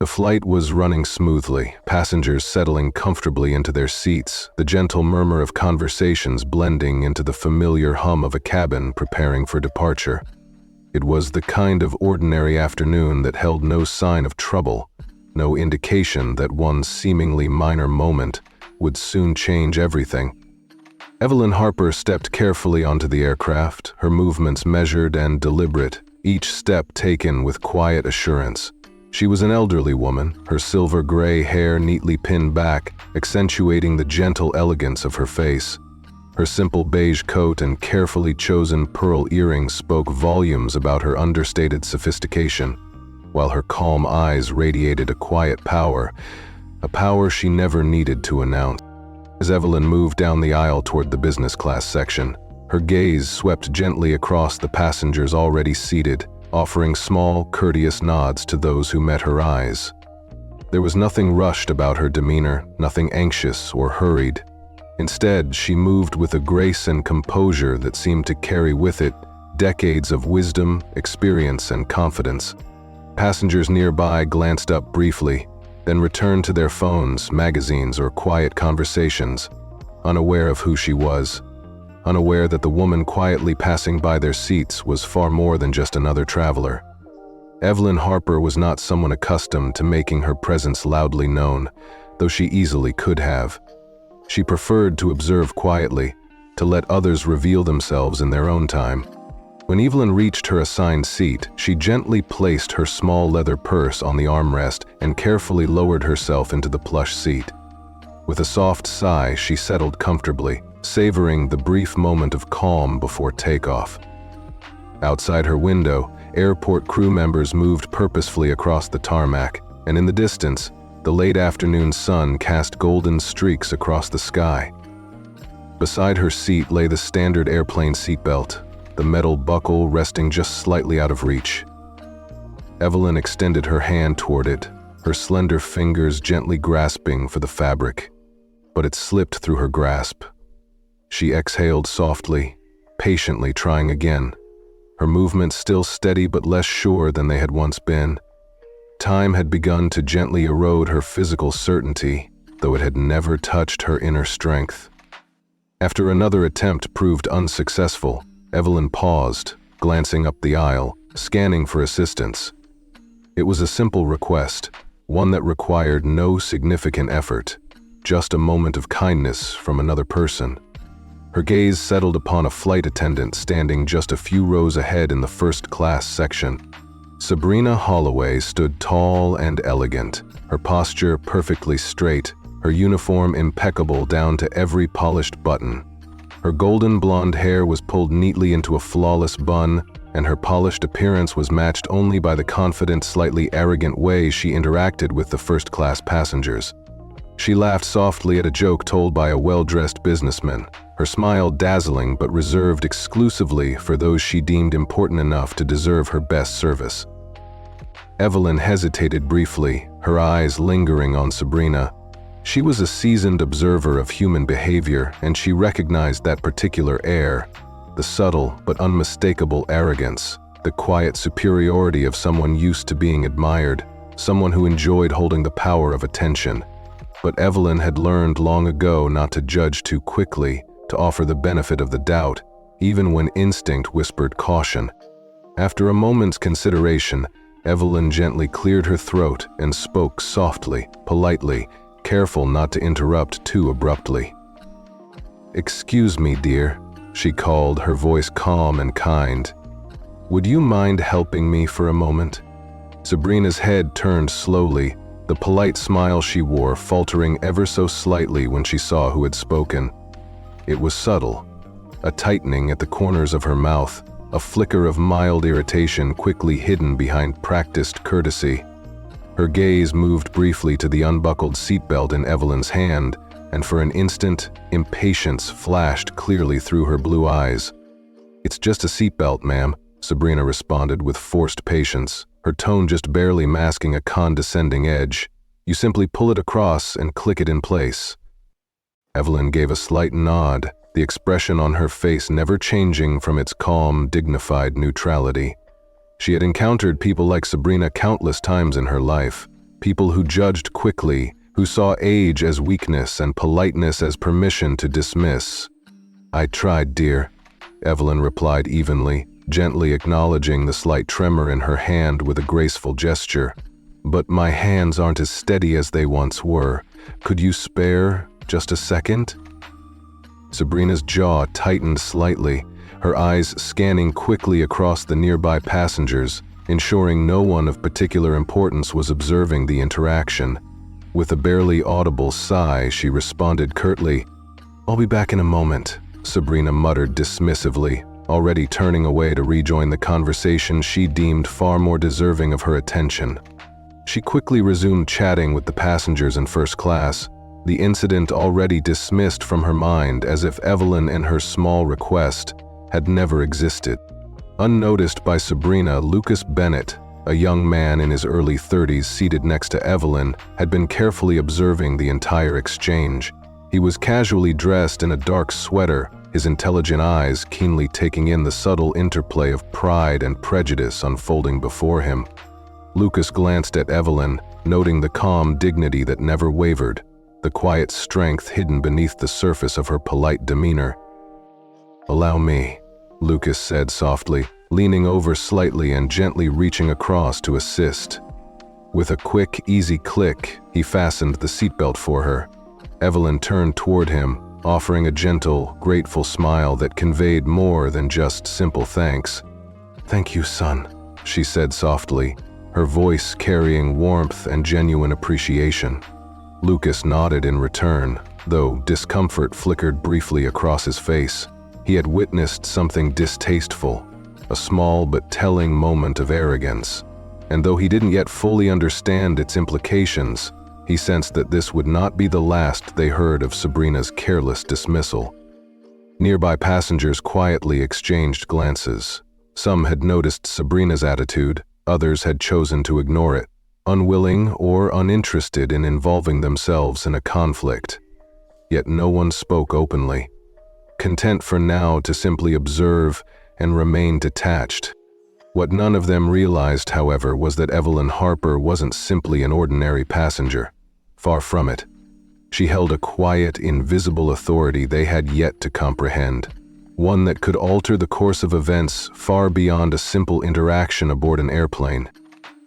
The flight was running smoothly, passengers settling comfortably into their seats, the gentle murmur of conversations blending into the familiar hum of a cabin preparing for departure. It was the kind of ordinary afternoon that held no sign of trouble, no indication that one seemingly minor moment would soon change everything. Evelyn Harper stepped carefully onto the aircraft, her movements measured and deliberate, each step taken with quiet assurance. She was an elderly woman, her silver-gray hair neatly pinned back, accentuating the gentle elegance of her face. Her simple beige coat and carefully chosen pearl earrings spoke volumes about her understated sophistication, while her calm eyes radiated a quiet power, a power she never needed to announce. As Evelyn moved down the aisle toward the business class section, her gaze swept gently across the passengers already seated, offering small, courteous nods to those who met her eyes. There was nothing rushed about her demeanor, nothing anxious or hurried. Instead, she moved with a grace and composure that seemed to carry with it decades of wisdom, experience, and confidence. Passengers nearby glanced up briefly, then returned to their phones, magazines, or quiet conversations, unaware of who she was, unaware that the woman quietly passing by their seats was far more than just another traveler. Evelyn Harper was not someone accustomed to making her presence loudly known, though she easily could have. She preferred to observe quietly, to let others reveal themselves in their own time. When Evelyn reached her assigned seat, she gently placed her small leather purse on the armrest and carefully lowered herself into the plush seat. With a soft sigh, she settled comfortably, savoring the brief moment of calm before takeoff. Outside her window, airport crew members moved purposefully across the tarmac, and in the distance, the late afternoon sun cast golden streaks across the sky. Beside her seat lay the standard airplane seatbelt, the metal buckle resting just slightly out of reach. Evelyn extended her hand toward it, her slender fingers gently grasping for the fabric, but it slipped through her grasp. She exhaled softly, patiently trying again, her movements still steady but less sure than they had once been. Time had begun to gently erode her physical certainty, though it had never touched her inner strength. After another attempt proved unsuccessful, Evelyn paused, glancing up the aisle, scanning for assistance. It was a simple request, one that required no significant effort, just a moment of kindness from another person. Her gaze settled upon a flight attendant standing just a few rows ahead in the first-class section. Sabrina Holloway stood tall and elegant, her posture perfectly straight, her uniform impeccable down to every polished button. Her golden blonde hair was pulled neatly into a flawless bun, and her polished appearance was matched only by the confident, slightly arrogant way she interacted with the first-class passengers. She laughed softly at a joke told by a well-dressed businessman, her smile dazzling but reserved exclusively for those she deemed important enough to deserve her best service. Evelyn hesitated briefly, her eyes lingering on Sabrina. She was a seasoned observer of human behavior, and she recognized that particular air, the subtle but unmistakable arrogance, the quiet superiority of someone used to being admired, someone who enjoyed holding the power of attention. But Evelyn had learned long ago not to judge too quickly, to offer the benefit of the doubt, even when instinct whispered caution. After a moment's consideration, Evelyn gently cleared her throat and spoke softly, politely, careful not to interrupt too abruptly. "Excuse me, dear," she called, her voice calm and kind. "Would you mind helping me for a moment?" Sabrina's head turned slowly, the polite smile she wore faltering ever so slightly when she saw who had spoken. It was subtle, a tightening at the corners of her mouth, a flicker of mild irritation quickly hidden behind practiced courtesy. Her gaze moved briefly to the unbuckled seatbelt in Evelyn's hand, and for an instant, impatience flashed clearly through her blue eyes. "It's just a seatbelt, ma'am," Sabrina responded with forced patience, her tone just barely masking a condescending edge. "You simply pull it across and click it in place." Evelyn gave a slight nod, the expression on her face never changing from its calm, dignified neutrality. She had encountered people like Sabrina countless times in her life, people who judged quickly, who saw age as weakness and politeness as permission to dismiss. "I tried, dear," Evelyn replied evenly, gently acknowledging the slight tremor in her hand with a graceful gesture. "But my hands aren't as steady as they once were. Could you spare just a second?" Sabrina's jaw tightened slightly, her eyes scanning quickly across the nearby passengers, ensuring no one of particular importance was observing the interaction. With a barely audible sigh, she responded curtly, "I'll be back in a moment," Sabrina muttered dismissively, already turning away to rejoin the conversation she deemed far more deserving of her attention. She quickly resumed chatting with the passengers in first class, the incident already dismissed from her mind as if Evelyn and her small request had never existed. Unnoticed by Sabrina, Lucas Bennett, a young man in his early 30s seated next to Evelyn, had been carefully observing the entire exchange. He was casually dressed in a dark sweater, his intelligent eyes keenly taking in the subtle interplay of pride and prejudice unfolding before him. Lucas glanced at Evelyn, noting the calm dignity that never wavered, the quiet strength hidden beneath the surface of her polite demeanor. "Allow me," Lucas said softly, leaning over slightly and gently reaching across to assist. With a quick, easy click, he fastened the seatbelt for her. Evelyn turned toward him, offering a gentle, grateful smile that conveyed more than just simple thanks. "Thank you, son," she said softly, her voice carrying warmth and genuine appreciation. Lucas nodded in return, though discomfort flickered briefly across his face. He had witnessed something distasteful, a small but telling moment of arrogance, and though he didn't yet fully understand its implications, he sensed that this would not be the last they heard of Sabrina's careless dismissal. Nearby passengers quietly exchanged glances. Some had noticed Sabrina's attitude, others had chosen to ignore it, unwilling or uninterested in involving themselves in a conflict. Yet no one spoke openly, content for now to simply observe and remain detached. What none of them realized, however, was that Evelyn Harper wasn't simply an ordinary passenger. Far from it. She held a quiet, invisible authority they had yet to comprehend, one that could alter the course of events far beyond a simple interaction aboard an airplane.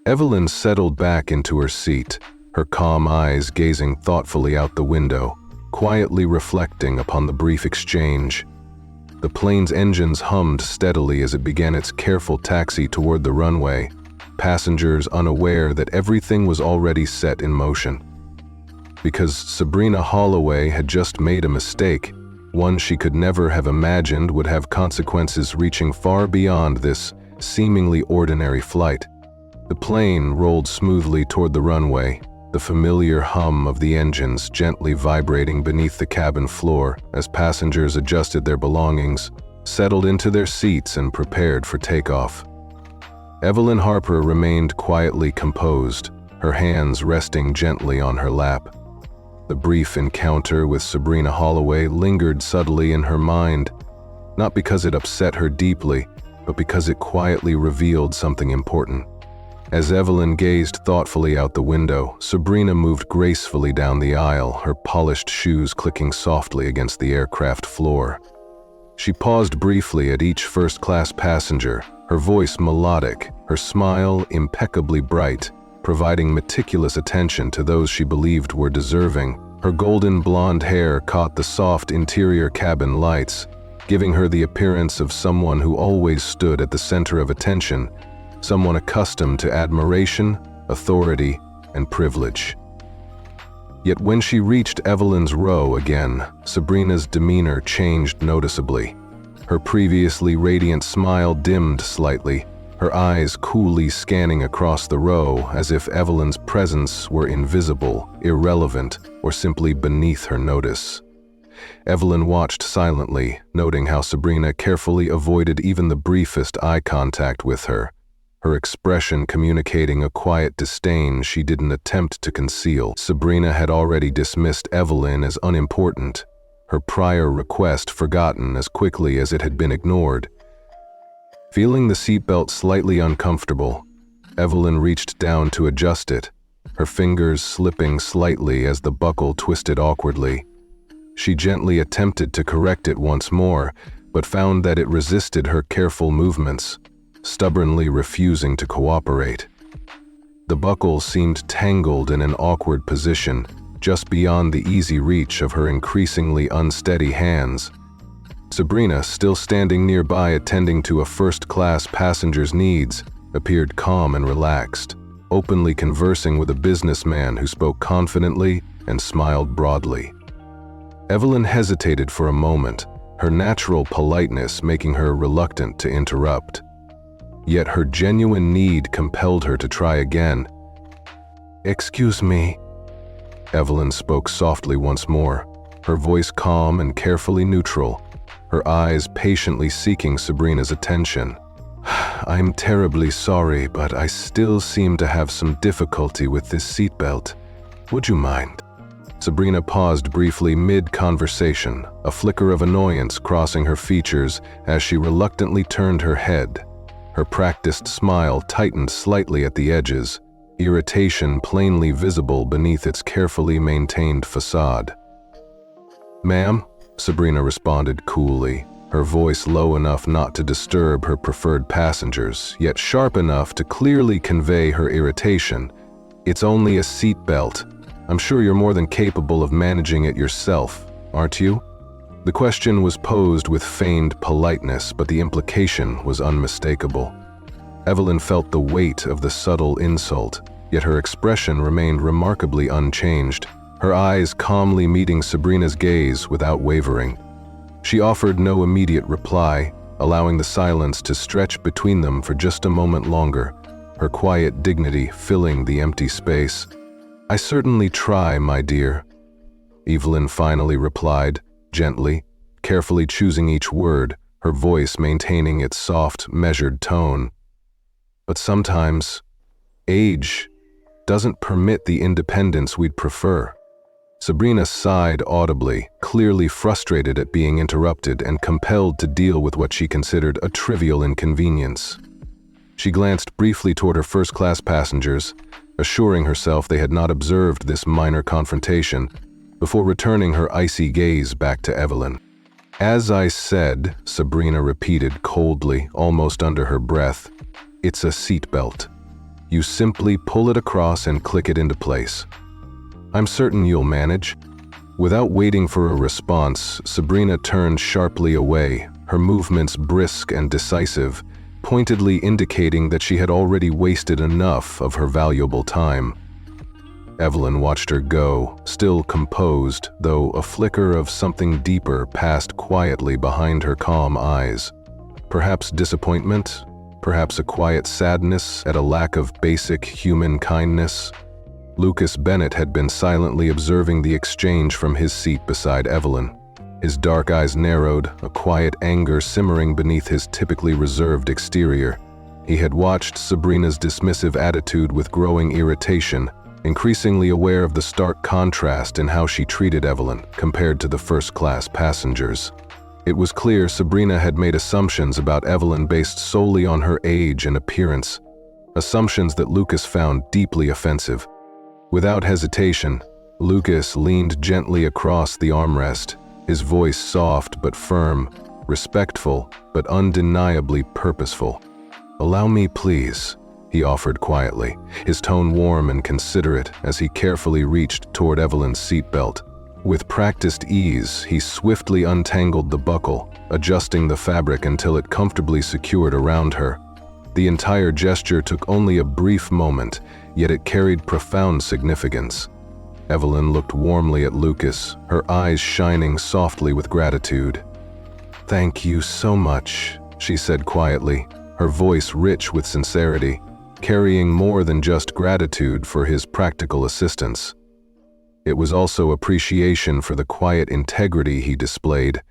Evelyn settled back into her seat, her calm eyes gazing thoughtfully out the window, quietly reflecting upon the brief exchange. The plane's engines hummed steadily as it began its careful taxi toward the runway, passengers unaware that everything was already set in motion. Because Sabrina Holloway had just made a mistake, one she could never have imagined would have consequences reaching far beyond this seemingly ordinary flight. The plane rolled smoothly toward the runway, the familiar hum of the engines gently vibrating beneath the cabin floor as passengers adjusted their belongings, settled into their seats and prepared for takeoff. Evelyn Harper remained quietly composed, her hands resting gently on her lap. The brief encounter with Sabrina Holloway lingered subtly in her mind, not because it upset her deeply, but because it quietly revealed something important. As Evelyn gazed thoughtfully out the window, Sabrina moved gracefully down the aisle, her polished shoes clicking softly against the aircraft floor. She paused briefly at each first-class passenger, her voice melodic, her smile impeccably bright, providing meticulous attention to those she believed were deserving. Her golden blonde hair caught the soft interior cabin lights, giving her the appearance of someone who always stood at the center of attention, someone accustomed to admiration, authority, and privilege. Yet when she reached Evelyn's row again, Sabrina's demeanor changed noticeably. Her previously radiant smile dimmed slightly, her eyes coolly scanning across the row as if Evelyn's presence were invisible, irrelevant, or simply beneath her notice. Evelyn watched silently, noting how Sabrina carefully avoided even the briefest eye contact with her, her expression communicating a quiet disdain she didn't attempt to conceal. Sabrina had already dismissed Evelyn as unimportant, her prior request forgotten as quickly as it had been ignored. Feeling the seatbelt slightly uncomfortable, Evelyn reached down to adjust it, her fingers slipping slightly as the buckle twisted awkwardly. She gently attempted to correct it once more, but found that it resisted her careful movements, stubbornly refusing to cooperate. The buckle seemed tangled in an awkward position, just beyond the easy reach of her increasingly unsteady hands. Sabrina, still standing nearby attending to a first-class passenger's needs, appeared calm and relaxed, openly conversing with a businessman who spoke confidently and smiled broadly. Evelyn hesitated for a moment, her natural politeness making her reluctant to interrupt. Yet her genuine need compelled her to try again. "Excuse me." Evelyn spoke softly once more, her voice calm and carefully neutral, her eyes patiently seeking Sabrina's attention. "I'm terribly sorry, but I still seem to have some difficulty with this seatbelt. Would you mind?" Sabrina paused briefly mid-conversation, a flicker of annoyance crossing her features as she reluctantly turned her head. Her practiced smile tightened slightly at the edges, irritation plainly visible beneath its carefully maintained facade. "Ma'am," Sabrina responded coolly, her voice low enough not to disturb her preferred passengers, yet sharp enough to clearly convey her irritation. "It's only a seat belt. I'm sure you're more than capable of managing it yourself, aren't you?" The question was posed with feigned politeness, but the implication was unmistakable. Evelyn felt the weight of the subtle insult, yet her expression remained remarkably unchanged, her eyes calmly meeting Sabrina's gaze without wavering. She offered no immediate reply, allowing the silence to stretch between them for just a moment longer, her quiet dignity filling the empty space. "I certainly try, my dear," Evelyn finally replied, gently, carefully choosing each word, her voice maintaining its soft, measured tone. "But sometimes, age doesn't permit the independence we'd prefer." Sabrina sighed audibly, clearly frustrated at being interrupted and compelled to deal with what she considered a trivial inconvenience. She glanced briefly toward her first-class passengers, assuring herself they had not observed this minor confrontation, before returning her icy gaze back to Evelyn. "As I said," Sabrina repeated coldly, almost under her breath, "it's a seatbelt. You simply pull it across and click it into place. I'm certain you'll manage." Without waiting for a response, Sabrina turned sharply away, her movements brisk and decisive, pointedly indicating that she had already wasted enough of her valuable time. Evelyn watched her go, still composed, though a flicker of something deeper passed quietly behind her calm eyes. Perhaps disappointment, perhaps a quiet sadness at a lack of basic human kindness. Lucas Bennett had been silently observing the exchange from his seat beside Evelyn. His dark eyes narrowed, a quiet anger simmering beneath his typically reserved exterior. He had watched Sabrina's dismissive attitude with growing irritation, increasingly aware of the stark contrast in how she treated Evelyn compared to the first-class passengers. It was clear Sabrina had made assumptions about Evelyn based solely on her age and appearance, assumptions that Lucas found deeply offensive. Without hesitation, Lucas leaned gently across the armrest, his voice soft but firm, respectful but undeniably purposeful. "Allow me, please," he offered quietly, his tone warm and considerate as he carefully reached toward Evelyn's seatbelt. With practiced ease, he swiftly untangled the buckle, adjusting the fabric until it comfortably secured around her. The entire gesture took only a brief moment, yet it carried profound significance. Evelyn looked warmly at Lucas, her eyes shining softly with gratitude. "Thank you so much," she said quietly, her voice rich with sincerity, carrying more than just gratitude for his practical assistance. It was also appreciation for the quiet integrity he displayed,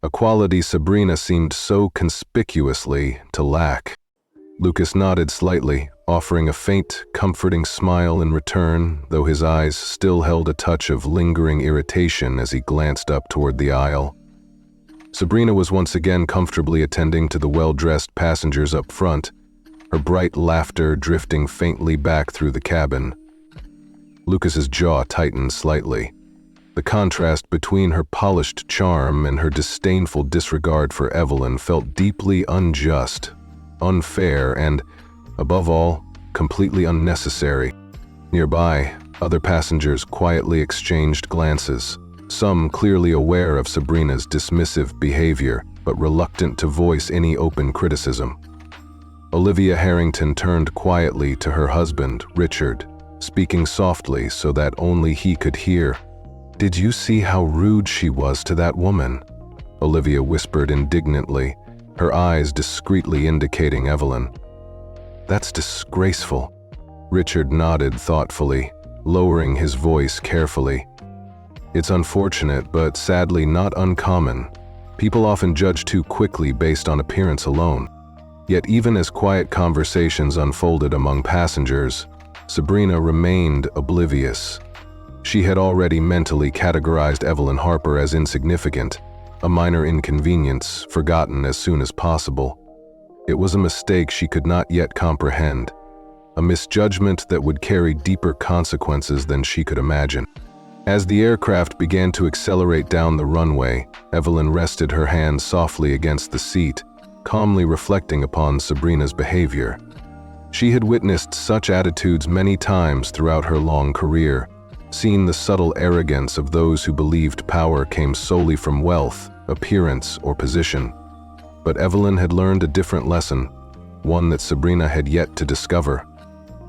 a quality Sabrina seemed so conspicuously to lack. Lucas nodded slightly, offering a faint, comforting smile in return, though his eyes still held a touch of lingering irritation as he glanced up toward the aisle. Sabrina was once again comfortably attending to the well-dressed passengers up front, her bright laughter drifting faintly back through the cabin. Lucas's jaw tightened slightly. The contrast between her polished charm and her disdainful disregard for Evelyn felt deeply unjust, unfair, and, above all, completely unnecessary. Nearby, other passengers quietly exchanged glances, some clearly aware of Sabrina's dismissive behavior, but reluctant to voice any open criticism. Olivia Harrington turned quietly to her husband, Richard, speaking softly so that only he could hear. "Did you see how rude she was to that woman?" Olivia whispered indignantly, her eyes discreetly indicating Evelyn. "That's disgraceful." Richard nodded thoughtfully, lowering his voice carefully. "It's unfortunate, but sadly not uncommon. People often judge too quickly based on appearance alone." Yet even as quiet conversations unfolded among passengers, Sabrina remained oblivious. She had already mentally categorized Evelyn Harper as insignificant, a minor inconvenience forgotten as soon as possible. It was a mistake she could not yet comprehend, a misjudgment that would carry deeper consequences than she could imagine. As the aircraft began to accelerate down the runway, Evelyn rested her hand softly against the seat, calmly reflecting upon Sabrina's behavior. She had witnessed such attitudes many times throughout her long career, seen the subtle arrogance of those who believed power came solely from wealth, appearance, or position. But Evelyn had learned a different lesson, one that Sabrina had yet to discover.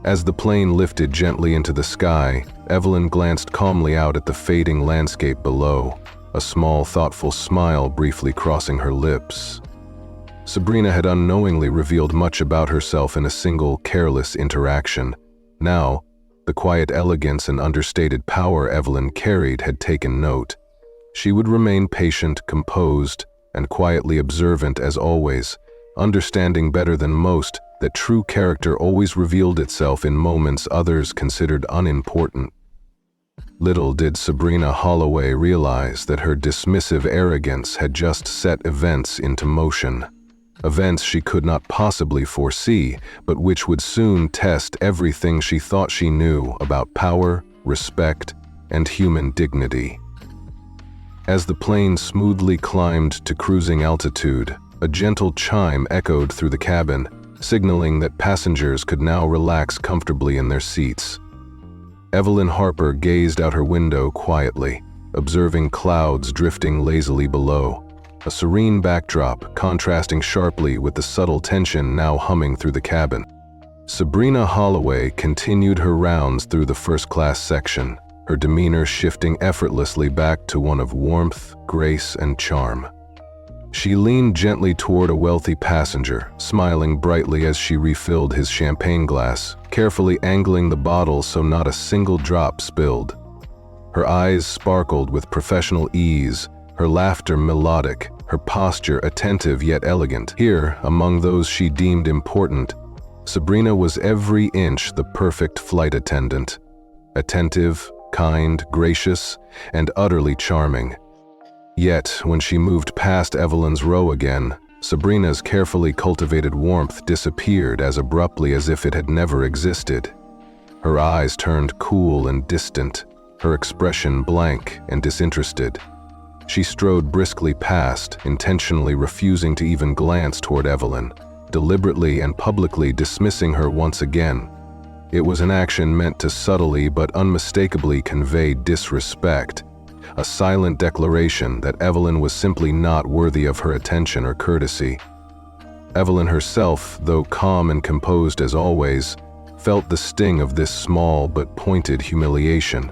As the plane lifted gently into the sky, Evelyn glanced calmly out at the fading landscape below, a small, thoughtful smile briefly crossing her lips. Sabrina had unknowingly revealed much about herself in a single, careless interaction. Now, the quiet elegance and understated power Evelyn carried had taken note. She would remain patient, composed, and quietly observant as always, understanding better than most that true character always revealed itself in moments others considered unimportant. Little did Sabrina Holloway realize that her dismissive arrogance had just set events into motion. Events she could not possibly foresee, but which would soon test everything she thought she knew about power, respect, and human dignity. As the plane smoothly climbed to cruising altitude, a gentle chime echoed through the cabin, signaling that passengers could now relax comfortably in their seats. Evelyn Harper gazed out her window quietly, observing clouds drifting lazily below, a serene backdrop contrasting sharply with the subtle tension now humming through the cabin. Sabrina Holloway continued her rounds through the first-class section, her demeanor shifting effortlessly back to one of warmth, grace, and charm. She leaned gently toward a wealthy passenger, smiling brightly as she refilled his champagne glass, carefully angling the bottle so not a single drop spilled. Her eyes sparkled with professional ease, her laughter melodic, her posture attentive yet elegant. Here, among those she deemed important, Sabrina was every inch the perfect flight attendant. Attentive, kind, gracious, and utterly charming. Yet, when she moved past Evelyn's row again, Sabrina's carefully cultivated warmth disappeared as abruptly as if it had never existed. Her eyes turned cool and distant, her expression blank and disinterested. She strode briskly past, intentionally refusing to even glance toward Evelyn, deliberately and publicly dismissing her once again. It was an action meant to subtly but unmistakably convey disrespect, a silent declaration that Evelyn was simply not worthy of her attention or courtesy. Evelyn herself, though calm and composed as always, felt the sting of this small but pointed humiliation.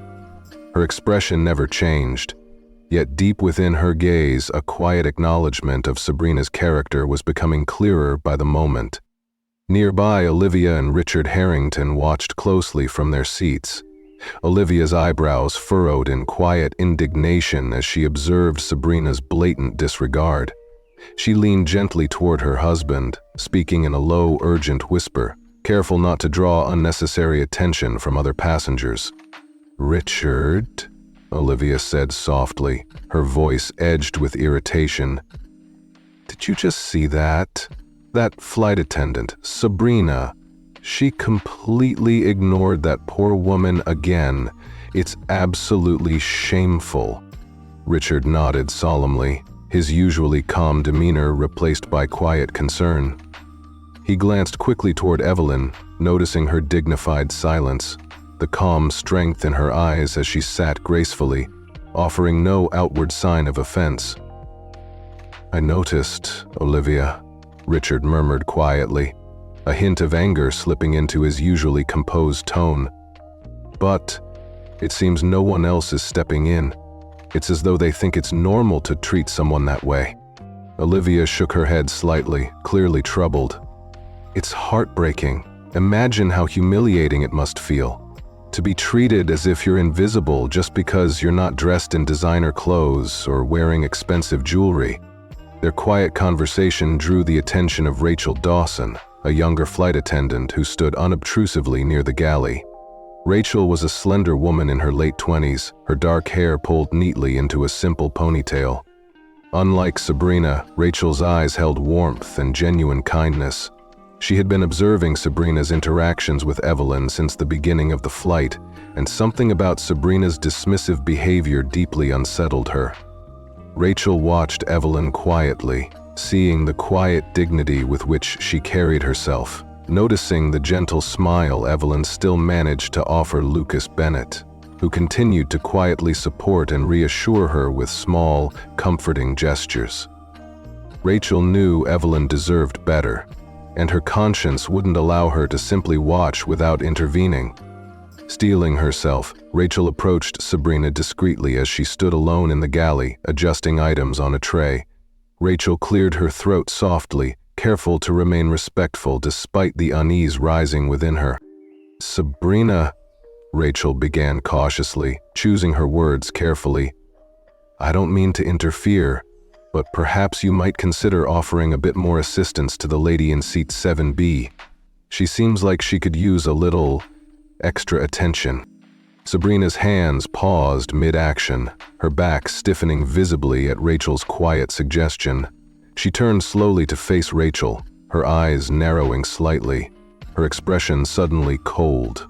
Her expression never changed, yet deep within her gaze, a quiet acknowledgement of Sabrina's character was becoming clearer by the moment. Nearby, Olivia and Richard Harrington watched closely from their seats. Olivia's eyebrows furrowed in quiet indignation as she observed Sabrina's blatant disregard. She leaned gently toward her husband, speaking in a low, urgent whisper, careful not to draw unnecessary attention from other passengers. "Richard?" Olivia said softly, her voice edged with irritation. "Did you just see that? That flight attendant, Sabrina. She completely ignored that poor woman again, It's absolutely shameful." Richard nodded solemnly, his usually calm demeanor replaced by quiet concern. He glanced quickly toward Evelyn, noticing her dignified silence, the calm strength in her eyes as she sat gracefully, offering no outward sign of offense. "I noticed, Olivia," Richard murmured quietly, a hint of anger slipping into his usually composed tone. "But it seems no one else is stepping in. It's as though they think it's normal to treat someone that way." Olivia shook her head slightly, clearly troubled. "It's heartbreaking. Imagine how humiliating it must feel. To be treated as if you're invisible just because you're not dressed in designer clothes or wearing expensive jewelry." Their quiet conversation drew the attention of Rachel Dawson, a younger flight attendant who stood unobtrusively near the galley. Rachel was a slender woman in her late 20s, her dark hair pulled neatly into a simple ponytail. Unlike Sabrina, Rachel's eyes held warmth and genuine kindness. She had been observing Sabrina's interactions with Evelyn since the beginning of the flight, and something about Sabrina's dismissive behavior deeply unsettled her. Rachel watched Evelyn quietly, seeing the quiet dignity with which she carried herself. Noticing the gentle smile Evelyn still managed to offer Lucas Bennett, who continued to quietly support and reassure her with small, comforting gestures. Rachel knew Evelyn deserved better, and her conscience wouldn't allow her to simply watch without intervening. Steeling herself, Rachel approached Sabrina discreetly as she stood alone in the galley, adjusting items on a tray. Rachel cleared her throat softly, careful to remain respectful despite the unease rising within her. "Sabrina," Rachel began cautiously, choosing her words carefully. "I don't mean to interfere, but perhaps you might consider offering a bit more assistance to the lady in seat 7B. She seems like she could use a little extra attention." Sabrina's hands paused mid-action, her back stiffening visibly at Rachel's quiet suggestion. She turned slowly to face Rachel, her eyes narrowing slightly, her expression suddenly cold.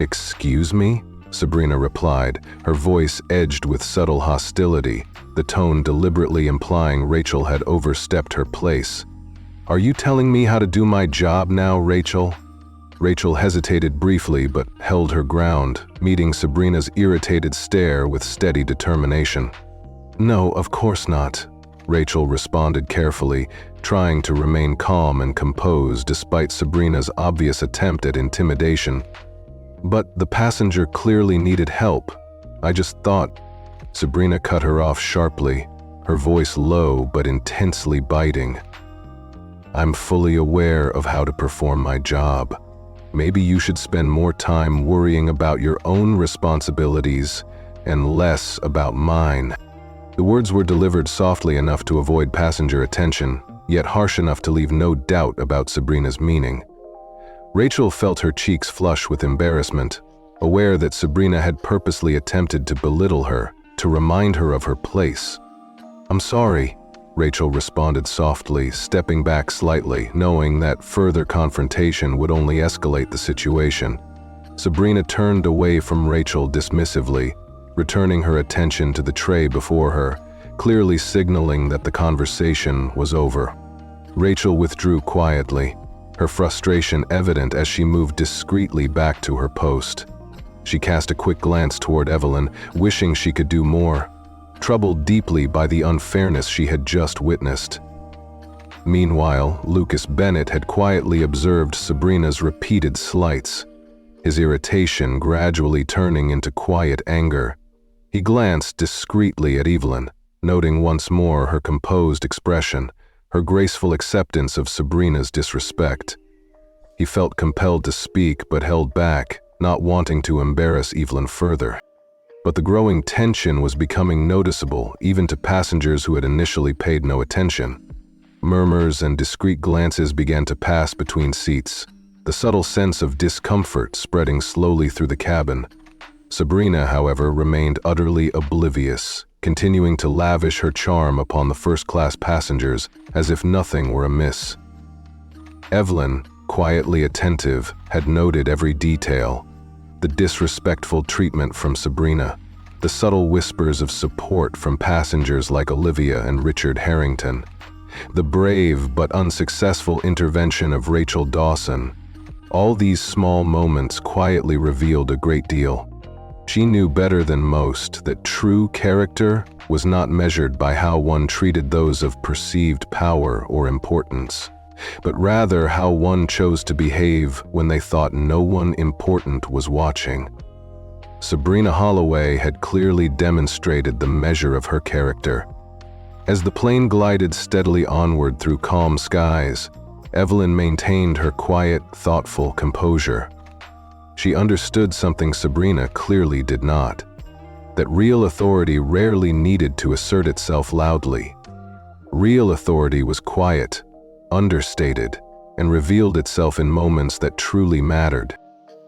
"Excuse me?" Sabrina replied, her voice edged with subtle hostility, the tone deliberately implying Rachel had overstepped her place. "Are you telling me how to do my job now, Rachel?" Rachel hesitated briefly but held her ground, meeting Sabrina's irritated stare with steady determination. "No, of course not," Rachel responded carefully, trying to remain calm and composed despite Sabrina's obvious attempt at intimidation. "But the passenger clearly needed help. I just thought—" Sabrina cut her off sharply, her voice low but intensely biting. "I'm fully aware of how to perform my job. Maybe you should spend more time worrying about your own responsibilities and less about mine." The words were delivered softly enough to avoid passenger attention, yet harsh enough to leave no doubt about Sabrina's meaning. Rachel felt her cheeks flush with embarrassment, aware that Sabrina had purposely attempted to belittle her, to remind her of her place. "I'm sorry," Rachel responded softly, stepping back slightly, knowing that further confrontation would only escalate the situation. Sabrina turned away from Rachel dismissively, returning her attention to the tray before her, clearly signaling that the conversation was over. Rachel withdrew quietly, her frustration evident as she moved discreetly back to her post. She cast a quick glance toward Evelyn, wishing she could do more, troubled deeply by the unfairness she had just witnessed. Meanwhile, Lucas Bennett had quietly observed Sabrina's repeated slights, his irritation gradually turning into quiet anger. He glanced discreetly at Evelyn, noting once more her composed expression, her graceful acceptance of Sabrina's disrespect. He felt compelled to speak but held back, not wanting to embarrass Evelyn further. But the growing tension was becoming noticeable even to passengers who had initially paid no attention. Murmurs and discreet glances began to pass between seats, the subtle sense of discomfort spreading slowly through the cabin. Sabrina, however, remained utterly oblivious, continuing to lavish her charm upon the first-class passengers as if nothing were amiss. Evelyn, quietly attentive, had noted every detail. the disrespectful treatment from Sabrina, the subtle whispers of support from passengers like Olivia and Richard Harrington, the brave but unsuccessful intervention of Rachel Dawson. All these small moments quietly revealed a great deal. She knew better than most that true character was not measured by how one treated those of perceived power or importance, but rather how one chose to behave when they thought no one important was watching. Sabrina Holloway had clearly demonstrated the measure of her character. As the plane glided steadily onward through calm skies, Evelyn maintained her quiet, thoughtful composure. She understood something Sabrina clearly did not: that real authority rarely needed to assert itself loudly. Real authority was quiet, understated, and revealed itself in moments that truly mattered.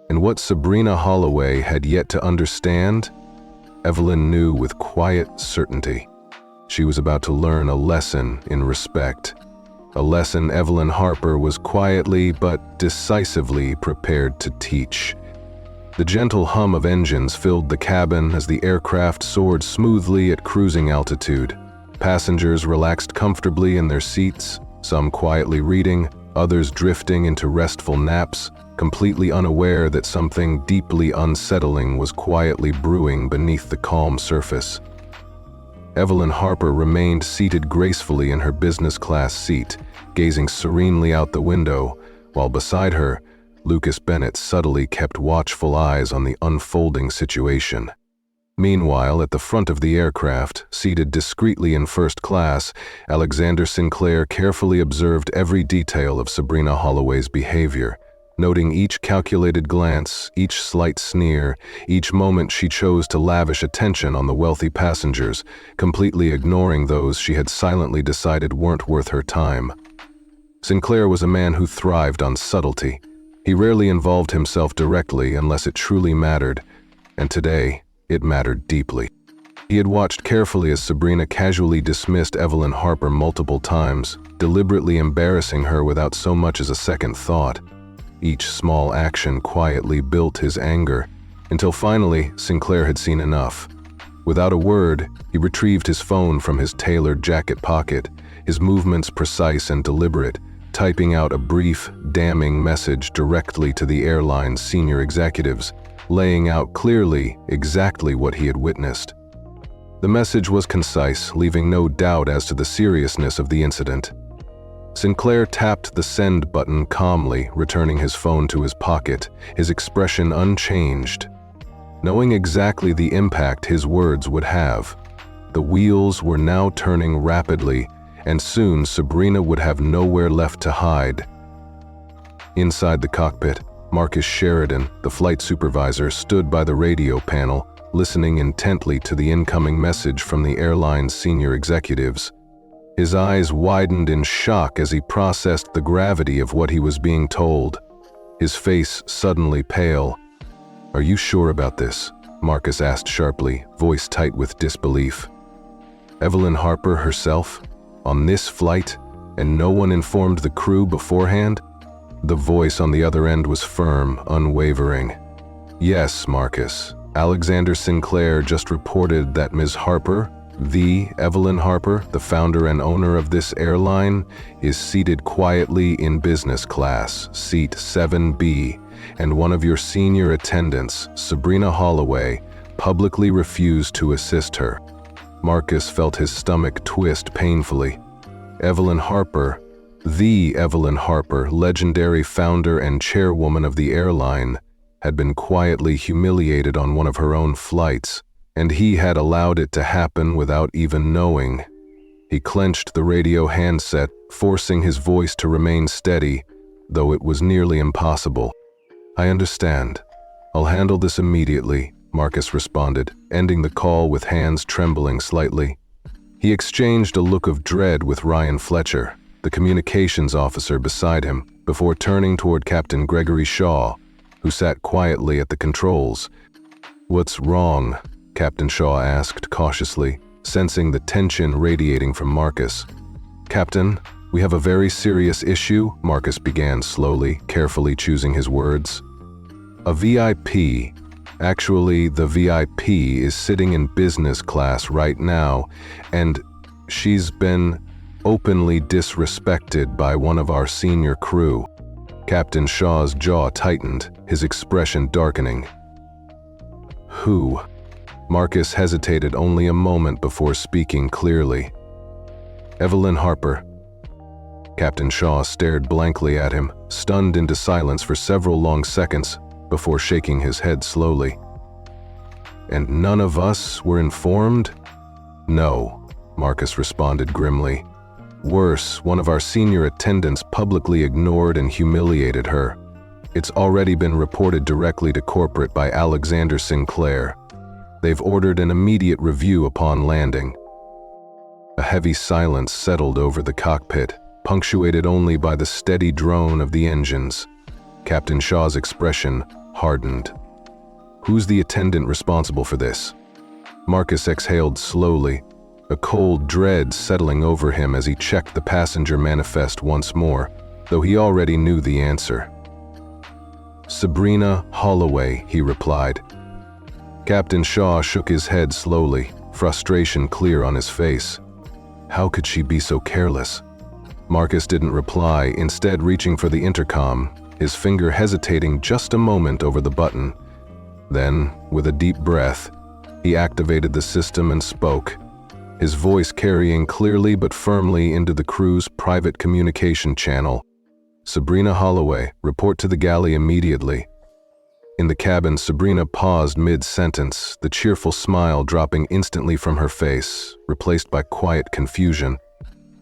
And what Sabrina Holloway had yet to understand, Evelyn knew with quiet certainty. She was about to learn a lesson in respect, a lesson Evelyn Harper was quietly but decisively prepared to teach. The gentle hum of engines filled the cabin as the aircraft soared smoothly at cruising altitude. Passengers relaxed comfortably in their seats, some quietly reading, others drifting into restful naps, completely unaware that something deeply unsettling was quietly brewing beneath the calm surface. Evelyn Harper remained seated gracefully in her business-class seat, gazing serenely out the window, while beside her, Lucas Bennett subtly kept watchful eyes on the unfolding situation. Meanwhile, at the front of the aircraft, seated discreetly in first class, Alexander Sinclair carefully observed every detail of Sabrina Holloway's behavior, noting each calculated glance, each slight sneer, each moment she chose to lavish attention on the wealthy passengers, completely ignoring those she had silently decided weren't worth her time. Sinclair was a man who thrived on subtlety. He rarely involved himself directly unless it truly mattered, and today, it mattered deeply. He had watched carefully as Sabrina casually dismissed Evelyn Harper multiple times, deliberately embarrassing her without so much as a second thought. Each small action quietly built his anger, until finally Sinclair had seen enough. Without a word, he retrieved his phone from his tailored jacket pocket, his movements precise and deliberate, typing out a brief, damning message directly to the airline's senior executives, laying out clearly exactly what he had witnessed. The message was concise, leaving no doubt as to the seriousness of the incident. Sinclair tapped the send button calmly, returning his phone to his pocket, his expression unchanged. Knowing exactly the impact his words would have, the wheels were now turning rapidly, and soon Sabrina would have nowhere left to hide. Inside the cockpit, Marcus Sheridan, the flight supervisor, stood by the radio panel, listening intently to the incoming message from the airline's senior executives. His eyes widened in shock as he processed the gravity of what he was being told. His face suddenly pale. "Are you sure about this?" Marcus asked sharply, voice tight with disbelief. Evelyn Harper herself? On this flight, and no one informed the crew beforehand? The voice on the other end was firm, unwavering. "Yes, Marcus. Alexander Sinclair just reported that Ms. Harper, the Evelyn Harper, the founder and owner of this airline, is seated quietly in business class, seat 7B, and one of your senior attendants, Sabrina Holloway, publicly refused to assist her." Marcus felt his stomach twist painfully. Evelyn Harper, the Evelyn Harper, legendary founder and chairwoman of the airline, had been quietly humiliated on one of her own flights, and he had allowed it to happen without even knowing. He clenched the radio handset, forcing his voice to remain steady, though it was nearly impossible. "I understand. I'll handle this immediately," Marcus responded, ending the call with hands trembling slightly. He exchanged a look of dread with Ryan Fletcher, the communications officer beside him, before turning toward Captain Gregory Shaw, who sat quietly at the controls. "What's wrong?" Captain Shaw asked cautiously, sensing the tension radiating from Marcus. "Captain, we have a very serious issue," Marcus began slowly, carefully choosing his words. "A VIP, Actually, the VIP is sitting in business class right now, and she's been openly disrespected by one of our senior crew." Captain Shaw's jaw tightened, his expression darkening. "Who?" Marcus hesitated only a moment before speaking clearly. "Evelyn Harper." Captain Shaw stared blankly at him, stunned into silence for several long seconds before shaking his head slowly. "And none of us were informed?" "No," Marcus responded grimly. "Worse, one of our senior attendants publicly ignored and humiliated her. It's already been reported directly to corporate by Alexander Sinclair. They've ordered an immediate review upon landing." A heavy silence settled over the cockpit, punctuated only by the steady drone of the engines. Captain Shaw's expression hardened. "Who's the attendant responsible for this?" Marcus exhaled slowly, a cold dread settling over him as he checked the passenger manifest once more, though he already knew the answer. "Sabrina Holloway," he replied. Captain Shaw shook his head slowly, frustration clear on his face. How could she be so careless? Marcus didn't reply, instead reaching for the intercom, his finger hesitating just a moment over the button. Then, with a deep breath, he activated the system and spoke, his voice carrying clearly but firmly into the crew's private communication channel. "Sabrina Holloway, report to the galley immediately." In the cabin, Sabrina paused mid-sentence, the cheerful smile dropping instantly from her face, replaced by quiet confusion.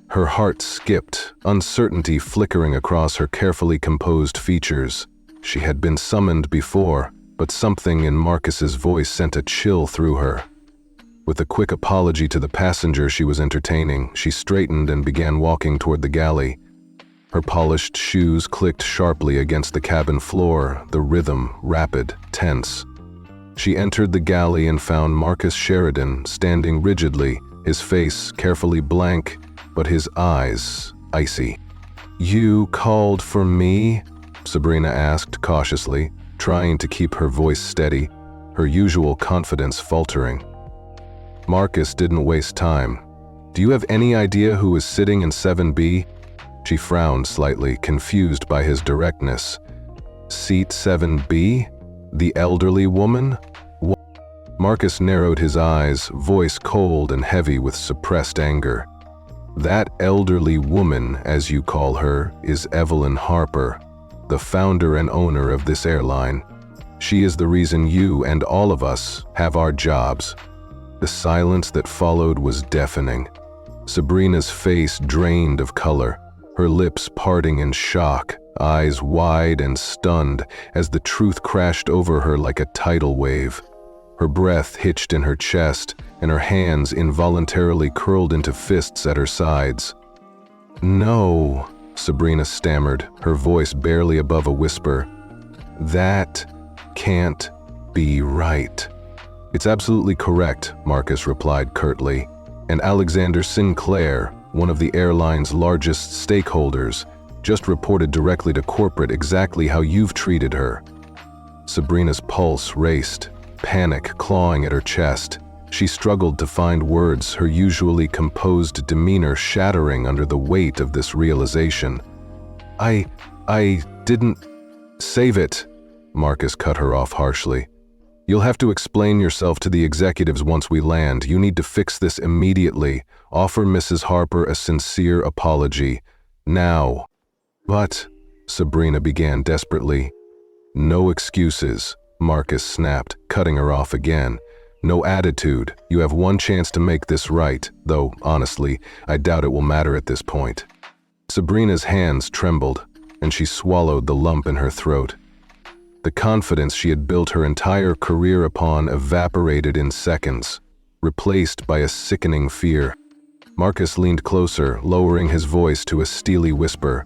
Her heart skipped, uncertainty flickering across her carefully composed features. She had been summoned before, but something in Marcus's voice sent a chill through her. With a quick apology to the passenger she was entertaining, she straightened and began walking toward the galley. Her polished shoes clicked sharply against the cabin floor, the rhythm rapid, tense. She entered the galley and found Marcus Sheridan standing rigidly, his face carefully blank, but his eyes icy. "You called for me?" Sabrina asked cautiously, trying to keep her voice steady, her usual confidence faltering. Marcus didn't waste time. "Do you have any idea who is sitting in 7B? She frowned slightly, confused by his directness. "Seat 7B? The elderly woman?" Marcus narrowed his eyes, voice cold and heavy with suppressed anger. "That elderly woman, as you call her, is Evelyn Harper, the founder and owner of this airline. She is the reason you and all of us have our jobs." The silence that followed was deafening. Sabrina's face drained of color, her lips parting in shock, eyes wide and stunned as the truth crashed over her like a tidal wave. Her breath hitched in her chest, and her hands involuntarily curled into fists at her sides. "No," Sabrina stammered, her voice barely above a whisper. "That can't be right." "It's absolutely correct," Marcus replied curtly, "and Alexander Sinclair, one of the airline's largest stakeholders, just reported directly to corporate exactly how you've treated her." Sabrina's pulse raced, panic clawing at her chest. She struggled to find words, her usually composed demeanor shattering under the weight of this realization. I didn't save it," Marcus cut her off harshly. "You'll have to explain yourself to the executives once we land. You need to fix this immediately. Offer Mrs. Harper a sincere apology. Now." "But," Sabrina began desperately. "No excuses," Marcus snapped, cutting her off again. "No attitude. You have one chance to make this right, though, honestly, I doubt it will matter at this point." Sabrina's hands trembled, and she swallowed the lump in her throat. The confidence she had built her entire career upon evaporated in seconds, replaced by a sickening fear. Marcus leaned closer, lowering his voice to a steely whisper.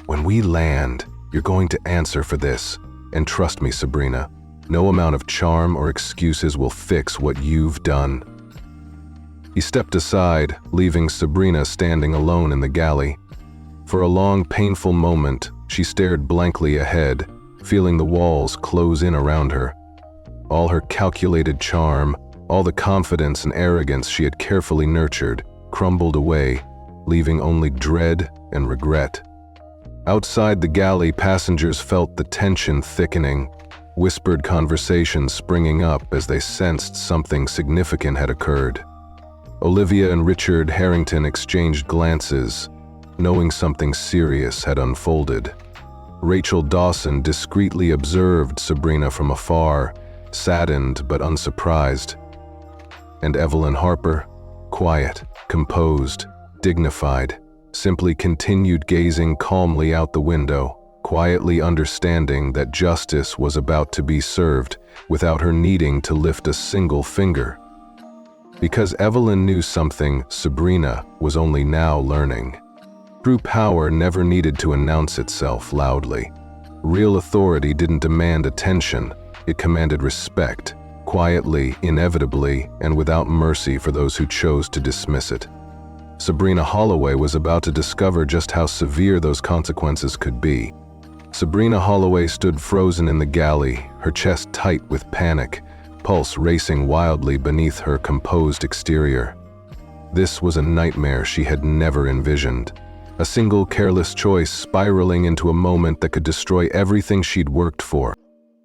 "When we land, you're going to answer for this. And trust me, Sabrina, no amount of charm or excuses will fix what you've done." He stepped aside, leaving Sabrina standing alone in the galley. For a long, painful moment, she stared blankly ahead, feeling the walls close in around her. All her calculated charm, all the confidence and arrogance she had carefully nurtured, crumbled away, leaving only dread and regret. Outside the galley, passengers felt the tension thickening, whispered conversations springing up as they sensed something significant had occurred. Olivia and Richard Harrington exchanged glances, knowing something serious had unfolded. Rachel Dawson discreetly observed Sabrina from afar, saddened but unsurprised. And Evelyn Harper, quiet, composed, dignified, simply continued gazing calmly out the window, quietly understanding that justice was about to be served without her needing to lift a single finger. Because Evelyn knew something Sabrina was only now learning. True power never needed to announce itself loudly. Real authority didn't demand attention, it commanded respect, quietly, inevitably, and without mercy for those who chose to dismiss it. Sabrina Holloway was about to discover just how severe those consequences could be. Sabrina Holloway stood frozen in the galley, her chest tight with panic, pulse racing wildly beneath her composed exterior. This was a nightmare she had never envisioned. A single careless choice spiraling into a moment that could destroy everything she'd worked for.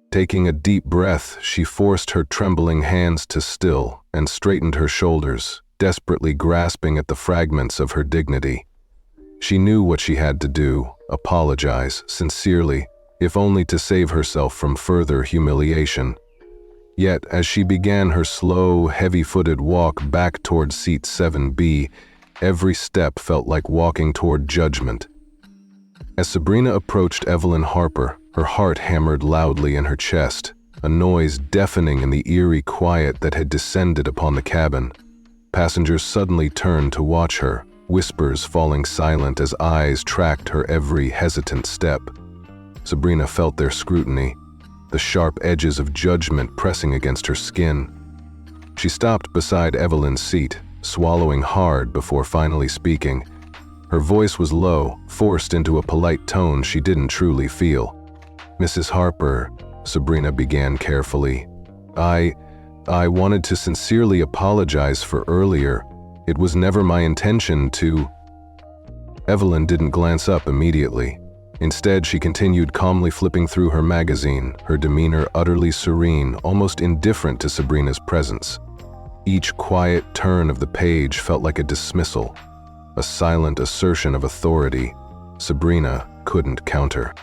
Taking a deep breath, she forced her trembling hands to still and straightened her shoulders, desperately grasping at the fragments of her dignity. She knew what she had to do, apologize, sincerely, if only to save herself from further humiliation. Yet, as she began her slow, heavy-footed walk back toward seat 7B, every step felt like walking toward judgment. As Sabrina approached Evelyn Harper, her heart hammered loudly in her chest, a noise deafening in the eerie quiet that had descended upon the cabin. Passengers suddenly turned to watch her, whispers falling silent as eyes tracked her every hesitant step. Sabrina felt their scrutiny, the sharp edges of judgment pressing against her skin. She stopped beside Evelyn's seat, swallowing hard before finally speaking. Her voice was low, forced into a polite tone she didn't truly feel. "Mrs. Harper," Sabrina began carefully, I wanted to sincerely apologize for earlier. It was never my intention to..." Evelyn didn't glance up immediately. Instead, she continued calmly flipping through her magazine, her demeanor utterly serene, almost indifferent to Sabrina's presence. Each quiet turn of the page felt like a dismissal, a silent assertion of authority Sabrina couldn't counter.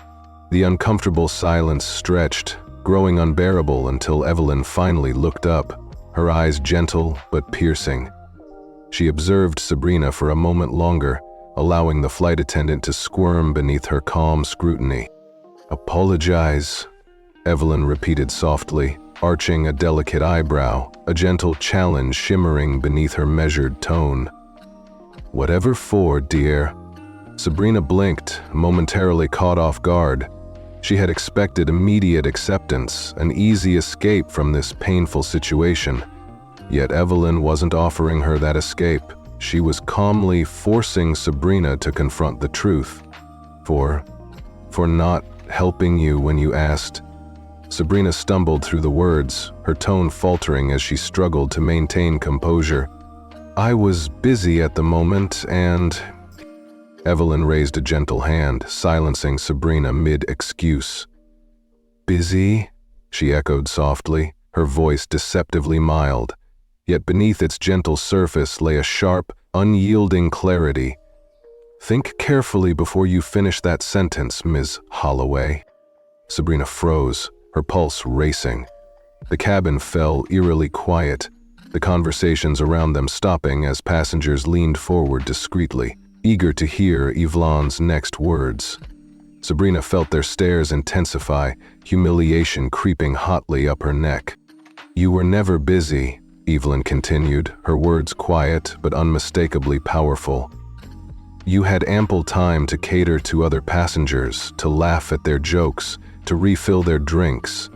The uncomfortable silence stretched, growing unbearable until Evelyn finally looked up, her eyes gentle but piercing. She observed Sabrina for a moment longer, allowing the flight attendant to squirm beneath her calm scrutiny. "Apologize," Evelyn repeated softly, arching a delicate eyebrow, a gentle challenge shimmering beneath her measured tone. "Whatever for, dear?" Sabrina blinked, momentarily caught off guard. She had expected immediate acceptance, an easy escape from this painful situation. Yet Evelyn wasn't offering her that escape. She was calmly forcing Sabrina to confront the truth. For not helping you when you asked." Sabrina stumbled through the words, her tone faltering as she struggled to maintain composure. "I was busy at the moment and..." Evelyn raised a gentle hand, silencing Sabrina mid-excuse. "Busy?" she echoed softly, her voice deceptively mild. Yet beneath its gentle surface lay a sharp, unyielding clarity. "Think carefully before you finish that sentence, Ms. Holloway." Sabrina froze, her pulse racing. The cabin fell eerily quiet, the conversations around them stopping as passengers leaned forward discreetly, eager to hear Evelyn's next words. Sabrina felt their stares intensify, humiliation creeping hotly up her neck. "You were never busy," Evelyn continued, her words quiet but unmistakably powerful. "You had ample time to cater to other passengers, to laugh at their jokes, to refill their drinks.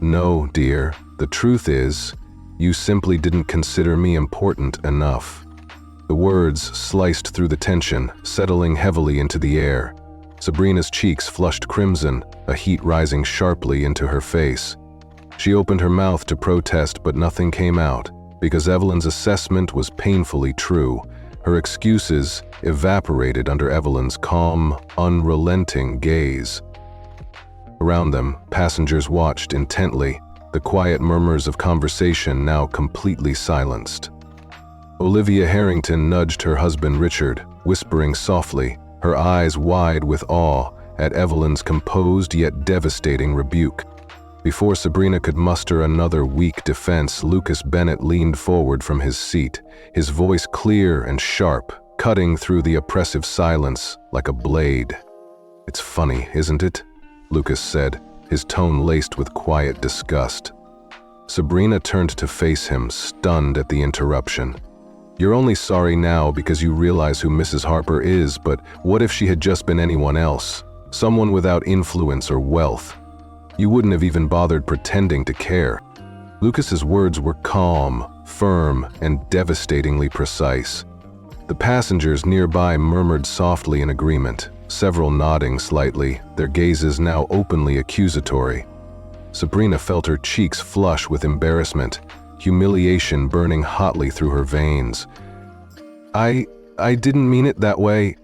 No, dear, the truth is, you simply didn't consider me important enough." The words sliced through the tension, settling heavily into the air. Sabrina's cheeks flushed crimson, a heat rising sharply into her face. She opened her mouth to protest, but nothing came out, because Evelyn's assessment was painfully true. Her excuses evaporated under Evelyn's calm, unrelenting gaze. Around them, passengers watched intently, the quiet murmurs of conversation now completely silenced. Olivia Harrington nudged her husband Richard, whispering softly, her eyes wide with awe at Evelyn's composed yet devastating rebuke. Before Sabrina could muster another weak defense, Lucas Bennett leaned forward from his seat, his voice clear and sharp, cutting through the oppressive silence like a blade. "It's funny, isn't it?" Lucas said, his tone laced with quiet disgust. Sabrina turned to face him, stunned at the interruption. "You're only sorry now because you realize who Mrs. Harper is, but what if she had just been anyone else? Someone without influence or wealth? You wouldn't have even bothered pretending to care." Lucas's words were calm, firm, and devastatingly precise. The passengers nearby murmured softly in agreement, several nodding slightly, their gazes now openly accusatory. Sabrina felt her cheeks flush with embarrassment, humiliation burning hotly through her veins. I didn't mean it that way,"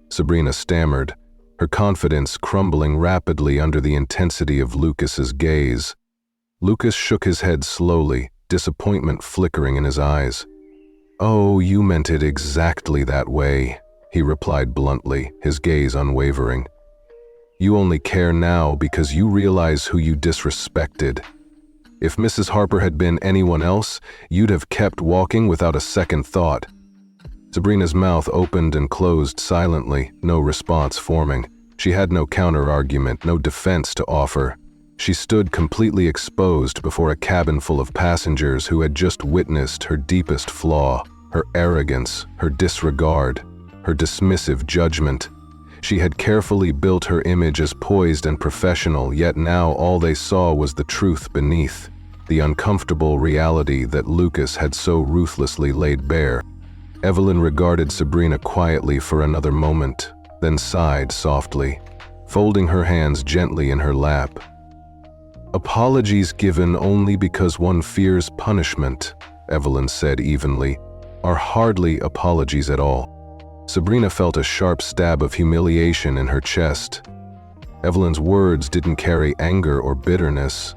Sabrina stammered, her confidence crumbling rapidly under the intensity of Lucas's gaze. Lucas shook his head slowly, disappointment flickering in his eyes. "Oh, you meant it exactly that way," he replied bluntly, his gaze unwavering. "You only care now because you realize who you disrespected. If Mrs. Harper had been anyone else, you'd have kept walking without a second thought." Sabrina's mouth opened and closed silently, no response forming. She had no counter-argument, no defense to offer. She stood completely exposed before a cabin full of passengers who had just witnessed her deepest flaw, her arrogance, her disregard, her dismissive judgment. She had carefully built her image as poised and professional, yet now all they saw was the truth beneath, the uncomfortable reality that Lucas had so ruthlessly laid bare. Evelyn regarded Sabrina quietly for another moment, then sighed softly, folding her hands gently in her lap. "Apologies given only because one fears punishment," Evelyn said evenly, "are hardly apologies at all." Sabrina felt a sharp stab of humiliation in her chest. Evelyn's words didn't carry anger or bitterness.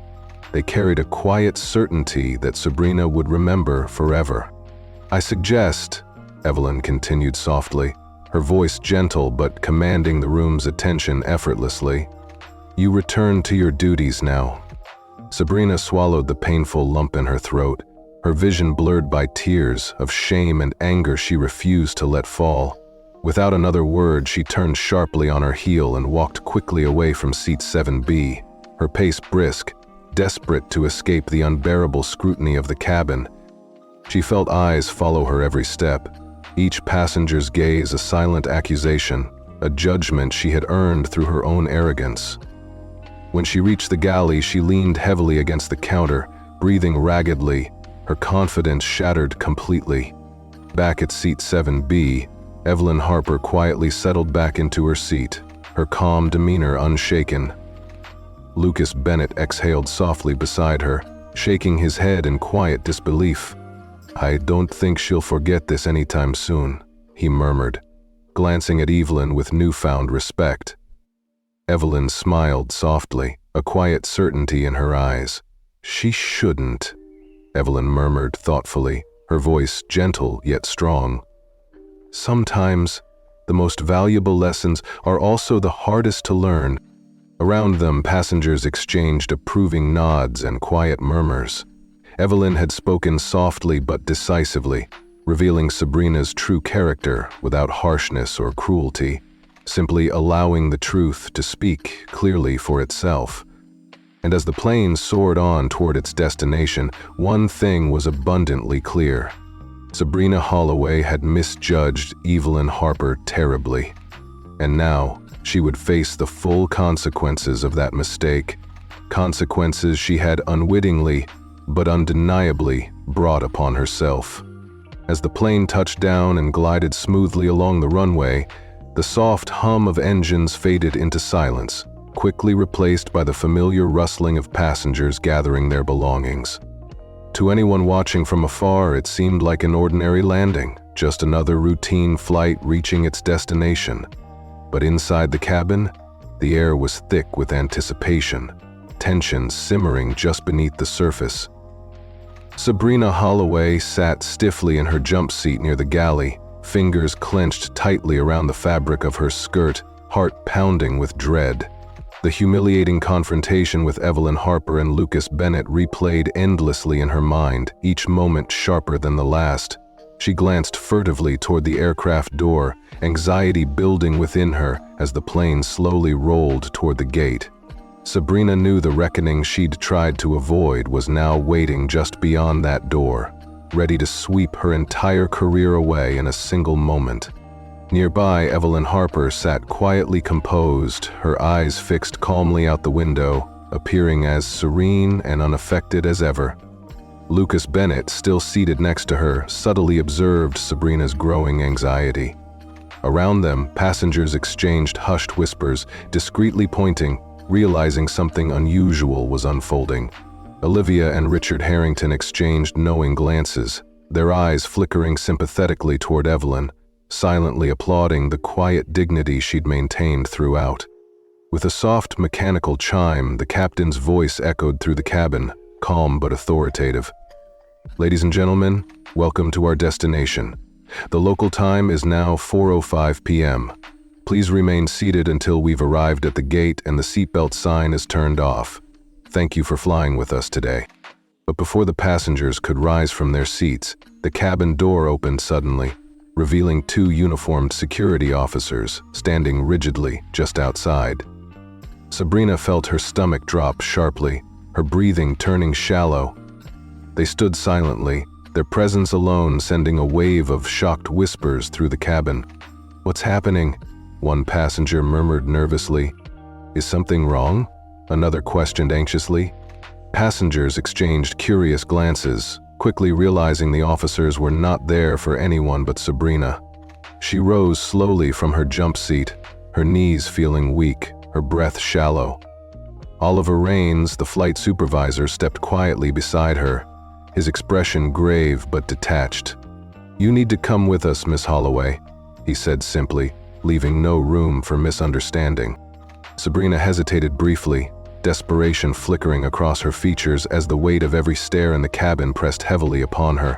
They carried a quiet certainty that Sabrina would remember forever. "I suggest," Evelyn continued softly, her voice gentle but commanding the room's attention effortlessly, "you return to your duties now." Sabrina swallowed the painful lump in her throat, her vision blurred by tears of shame and anger she refused to let fall. Without another word, she turned sharply on her heel and walked quickly away from seat 7B, her pace brisk, desperate to escape the unbearable scrutiny of the cabin. She felt eyes follow her every step, each passenger's gaze a silent accusation, a judgment she had earned through her own arrogance. When she reached the galley, she leaned heavily against the counter, breathing raggedly, her confidence shattered completely. Back at seat 7B, Evelyn Harper quietly settled back into her seat, her calm demeanor unshaken. Lucas Bennett exhaled softly beside her, shaking his head in quiet disbelief. "I don't think she'll forget this anytime soon," he murmured, glancing at Evelyn with newfound respect. Evelyn smiled softly, a quiet certainty in her eyes. "She shouldn't," Evelyn murmured thoughtfully, her voice gentle yet strong. "Sometimes, the most valuable lessons are also the hardest to learn." Around them, passengers exchanged approving nods and quiet murmurs. Evelyn had spoken softly but decisively, revealing Sabrina's true character without harshness or cruelty, simply allowing the truth to speak clearly for itself. And as the plane soared on toward its destination, one thing was abundantly clear. Sabrina Holloway had misjudged Evelyn Harper terribly, and now she would face the full consequences of that mistake, consequences she had unwittingly but undeniably brought upon herself. As the plane touched down and glided smoothly along the runway, the soft hum of engines faded into silence, quickly replaced by the familiar rustling of passengers gathering their belongings. To anyone watching from afar, it seemed like an ordinary landing, just another routine flight reaching its destination. But inside the cabin, the air was thick with anticipation, tension simmering just beneath the surface. Sabrina Holloway sat stiffly in her jump seat near the galley, fingers clenched tightly around the fabric of her skirt, heart pounding with dread. The humiliating confrontation with Evelyn Harper and Lucas Bennett replayed endlessly in her mind, each moment sharper than the last. She glanced furtively toward the aircraft door, anxiety building within her as the plane slowly rolled toward the gate. Sabrina knew the reckoning she'd tried to avoid was now waiting just beyond that door, ready to sweep her entire career away in a single moment. Nearby, Evelyn Harper sat quietly composed, her eyes fixed calmly out the window, appearing as serene and unaffected as ever. Lucas Bennett, still seated next to her, subtly observed Sabrina's growing anxiety. Around them, passengers exchanged hushed whispers, discreetly pointing, realizing something unusual was unfolding. Olivia and Richard Harrington exchanged knowing glances, their eyes flickering sympathetically toward Evelyn, silently applauding the quiet dignity she'd maintained throughout. With a soft, mechanical chime, the captain's voice echoed through the cabin, calm but authoritative. "Ladies and gentlemen, welcome to our destination. The local time is now 4:05 p.m. Please remain seated until we've arrived at the gate and the seatbelt sign is turned off. Thank you for flying with us today." But before the passengers could rise from their seats, the cabin door opened suddenly, revealing two uniformed security officers standing rigidly just outside. Sabrina felt her stomach drop sharply, her breathing turning shallow. They stood silently, their presence alone sending a wave of shocked whispers through the cabin. "What's happening?" one passenger murmured nervously. "Is something wrong?" another questioned anxiously. Passengers exchanged curious glances, quickly realizing the officers were not there for anyone but Sabrina. She rose slowly from her jump seat, her knees feeling weak, her breath shallow. Oliver Raines, the flight supervisor, stepped quietly beside her, his expression grave but detached. "You need to come with us, Miss Holloway," he said simply, leaving no room for misunderstanding. Sabrina hesitated briefly, desperation flickering across her features as the weight of every stair in the cabin pressed heavily upon her.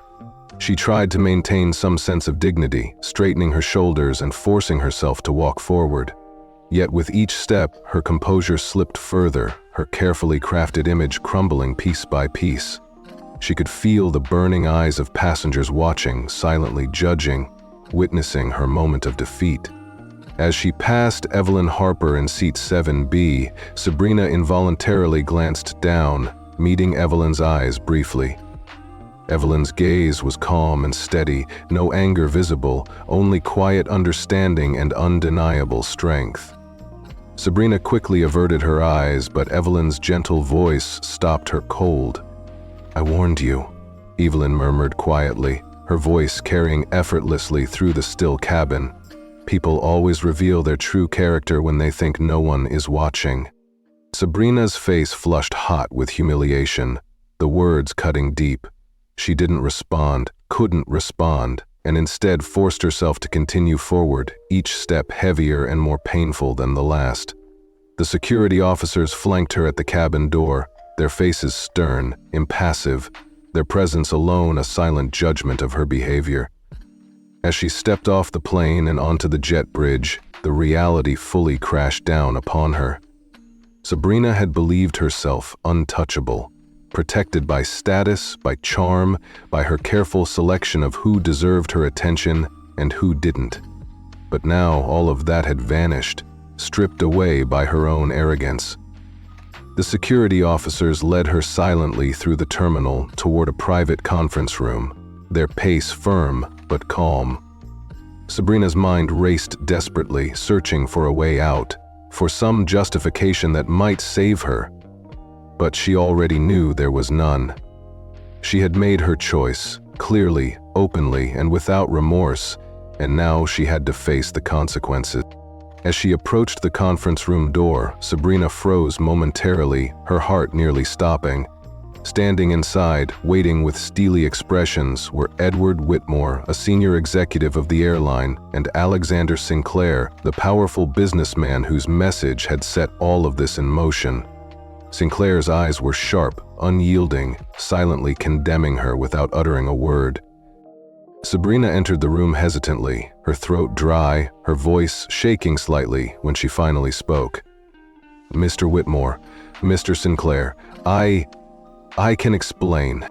She tried to maintain some sense of dignity, straightening her shoulders and forcing herself to walk forward. Yet with each step, her composure slipped further, her carefully crafted image crumbling piece by piece. She could feel the burning eyes of passengers watching, silently judging, witnessing her moment of defeat. As she passed Evelyn Harper in seat 7B, Sabrina involuntarily glanced down, meeting Evelyn's eyes briefly. Evelyn's gaze was calm and steady, no anger visible, only quiet understanding and undeniable strength. Sabrina quickly averted her eyes, but Evelyn's gentle voice stopped her cold. "I warned you," Evelyn murmured quietly, her voice carrying effortlessly through the still cabin. "People always reveal their true character when they think no one is watching." Sabrina's face flushed hot with humiliation, the words cutting deep. She didn't respond, couldn't respond, and instead forced herself to continue forward, each step heavier and more painful than the last. The security officers flanked her at the cabin door, their faces stern, impassive, their presence alone a silent judgment of her behavior. As she stepped off the plane and onto the jet bridge, the reality fully crashed down upon her. Sabrina had believed herself untouchable, protected by status, by charm, by her careful selection of who deserved her attention and who didn't. But now all of that had vanished, stripped away by her own arrogance. The security officers led her silently through the terminal toward a private conference room, their pace firm but calm. Sabrina's mind raced desperately, searching for a way out, for some justification that might save her. But she already knew there was none. She had made her choice, clearly, openly, and without remorse, and now she had to face the consequences. As she approached the conference room door, Sabrina froze momentarily, her heart nearly stopping. Standing inside, waiting with steely expressions, were Edward Whitmore, a senior executive of the airline, and Alexander Sinclair, the powerful businessman whose message had set all of this in motion. Sinclair's eyes were sharp, unyielding, silently condemning her without uttering a word. Sabrina entered the room hesitantly, her throat dry, her voice shaking slightly when she finally spoke. "Mr. Whitmore, Mr. Sinclair, I can explain."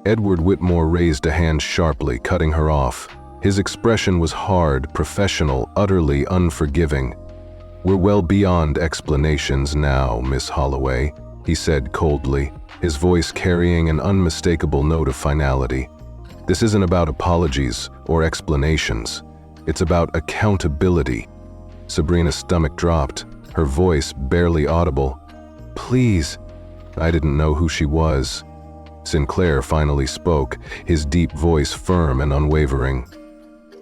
Edward Whitmore raised a hand sharply, cutting her off. His expression was hard, professional, utterly unforgiving. "We're well beyond explanations now, Miss Holloway," he said coldly, his voice carrying an unmistakable note of finality. "This isn't about apologies or explanations. It's about accountability." Sabrina's stomach dropped, her voice barely audible. "Please." "I didn't know who she was." Sinclair finally spoke, his deep voice firm and unwavering.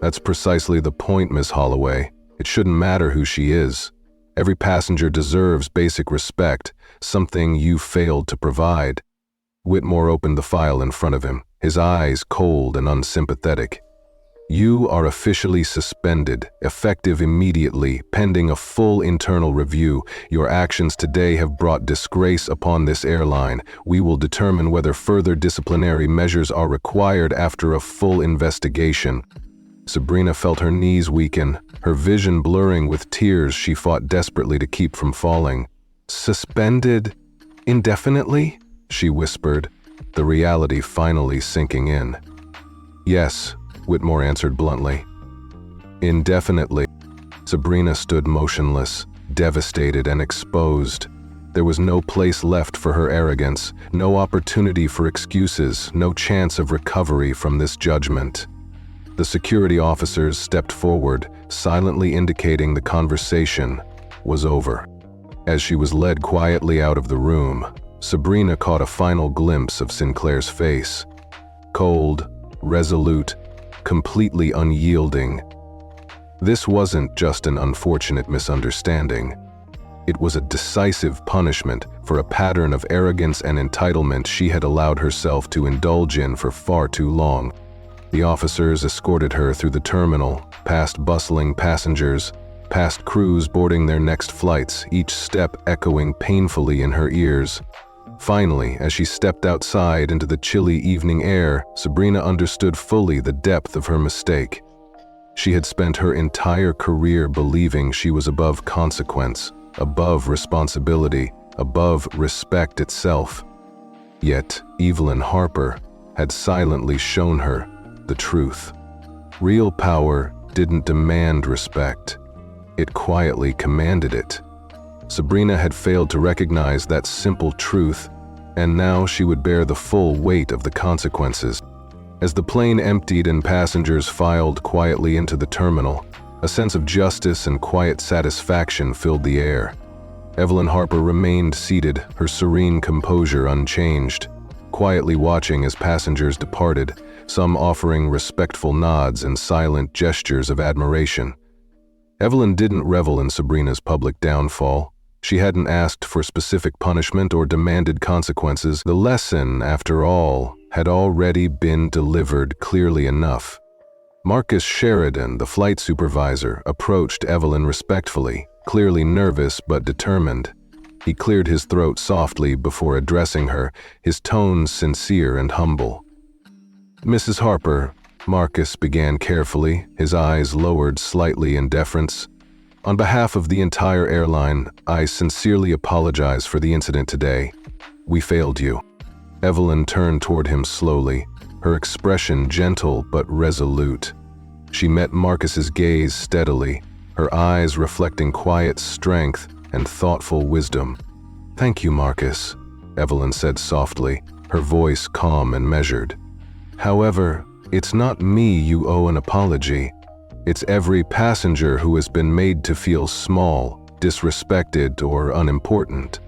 "That's precisely the point, Miss Holloway. It shouldn't matter who she is. Every passenger deserves basic respect, something you failed to provide." Whitmore opened the file in front of him, his eyes cold and unsympathetic. "You are officially suspended, effective immediately, pending a full internal review. Your actions today have brought disgrace upon this airline. We will determine whether further disciplinary measures are required after a full investigation." Sabrina felt her knees weaken, her vision blurring with tears she fought desperately to keep from falling. "Suspended? Indefinitely?" she whispered, the reality finally sinking in. "Yes," Whitmore answered bluntly. "Indefinitely." Sabrina stood motionless, devastated and exposed. There was no place left for her arrogance, no opportunity for excuses, no chance of recovery from this judgment. The security officers stepped forward, silently indicating the conversation was over. As she was led quietly out of the room, Sabrina caught a final glimpse of Sinclair's face. Cold, resolute, completely unyielding. This wasn't just an unfortunate misunderstanding. It was a decisive punishment for a pattern of arrogance and entitlement she had allowed herself to indulge in for far too long. The officers escorted her through the terminal, past bustling passengers, past crews boarding their next flights, each step echoing painfully in her ears. Finally, as she stepped outside into the chilly evening air, Sabrina understood fully the depth of her mistake. She had spent her entire career believing she was above consequence, above responsibility, above respect itself. Yet, Evelyn Harper had silently shown her the truth. Real power didn't demand respect. It quietly commanded it. Sabrina had failed to recognize that simple truth, and now she would bear the full weight of the consequences. As the plane emptied and passengers filed quietly into the terminal, a sense of justice and quiet satisfaction filled the air. Evelyn Harper remained seated, her serene composure unchanged, quietly watching as passengers departed, some offering respectful nods and silent gestures of admiration. Evelyn didn't revel in Sabrina's public downfall. She hadn't asked for specific punishment or demanded consequences. The lesson, after all, had already been delivered clearly enough. Marcus Sheridan, the flight supervisor, approached Evelyn respectfully, clearly nervous but determined. He cleared his throat softly before addressing her, his tones sincere and humble. "Mrs. Harper," Marcus began carefully, his eyes lowered slightly in deference. "On behalf of the entire airline, I sincerely apologize for the incident today. We failed you." Evelyn turned toward him slowly, her expression gentle but resolute. She met Marcus's gaze steadily, her eyes reflecting quiet strength and thoughtful wisdom. "Thank you, Marcus," Evelyn said softly, her voice calm and measured. "However, it's not me you owe an apology. It's every passenger who has been made to feel small, disrespected, or unimportant.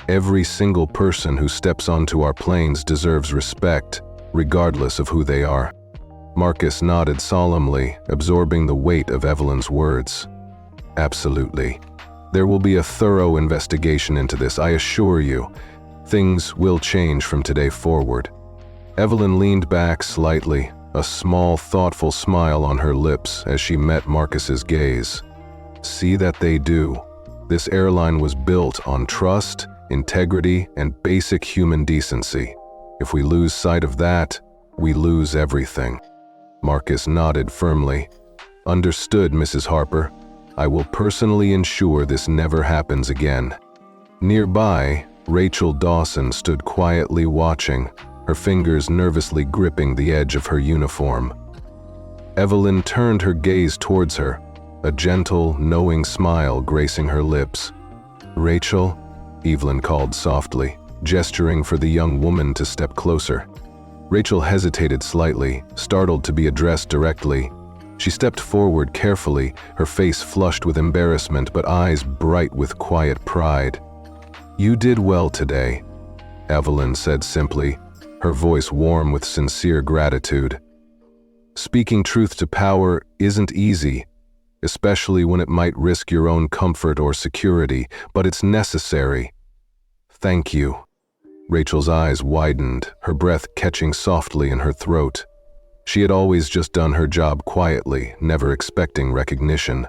Every single person who steps onto our planes deserves respect, regardless of who they are." Marcus nodded solemnly, absorbing the weight of Evelyn's words. Absolutely. There will be a thorough investigation into this, I assure you. Things will change from today forward. Evelyn leaned back slightly, a small, thoughtful smile on her lips as she met Marcus's gaze. See that they do. This airline was built on trust, integrity, and basic human decency. If we lose sight of that, we lose everything. Marcus nodded firmly. Understood, Mrs. Harper. I will personally ensure this never happens again. Nearby, Rachel Dawson stood quietly watching, her fingers nervously gripping the edge of her uniform. Evelyn turned her gaze towards her, a gentle, knowing smile gracing her lips. Rachel, Evelyn called softly, gesturing for the young woman to step closer. Rachel hesitated slightly, startled to be addressed directly. She stepped forward carefully, her face flushed with embarrassment but eyes bright with quiet pride. You did well today, Evelyn said simply, her voice warm with sincere gratitude. Speaking truth to power isn't easy, especially when it might risk your own comfort or security, but it's necessary. Thank you. Rachel's eyes widened, her breath catching softly in her throat. She had always just done her job quietly, never expecting recognition.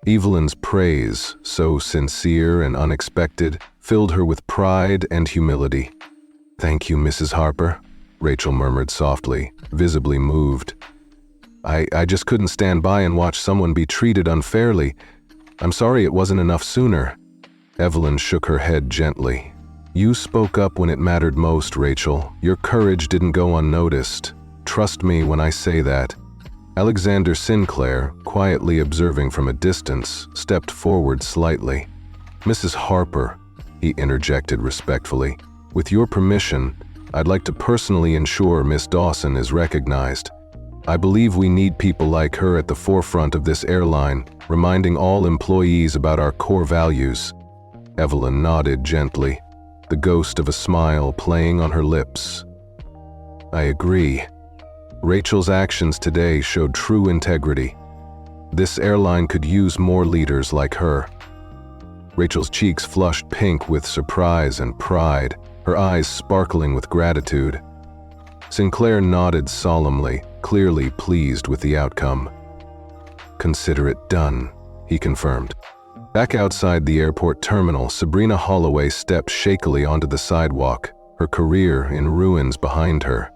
Evelyn's praise, so sincere and unexpected, filled her with pride and humility. Thank you, Mrs. Harper, Rachel murmured softly, visibly moved. I just couldn't stand by and watch someone be treated unfairly. I'm sorry it wasn't enough sooner. Evelyn shook her head gently. You spoke up when it mattered most, Rachel. Your courage didn't go unnoticed. Trust me when I say that. Alexander Sinclair, quietly observing from a distance, stepped forward slightly. Mrs. Harper, he interjected respectfully, with your permission, I'd like to personally ensure Miss Dawson is recognized. I believe we need people like her at the forefront of this airline, reminding all employees about our core values. Evelyn nodded gently, the ghost of a smile playing on her lips. I agree. Rachel's actions today showed true integrity. This airline could use more leaders like her. Rachel's cheeks flushed pink with surprise and pride, her eyes sparkling with gratitude. Sinclair nodded solemnly, clearly pleased with the outcome. Consider it done, he confirmed. Back outside the airport terminal, Sabrina Holloway stepped shakily onto the sidewalk, her career in ruins behind her.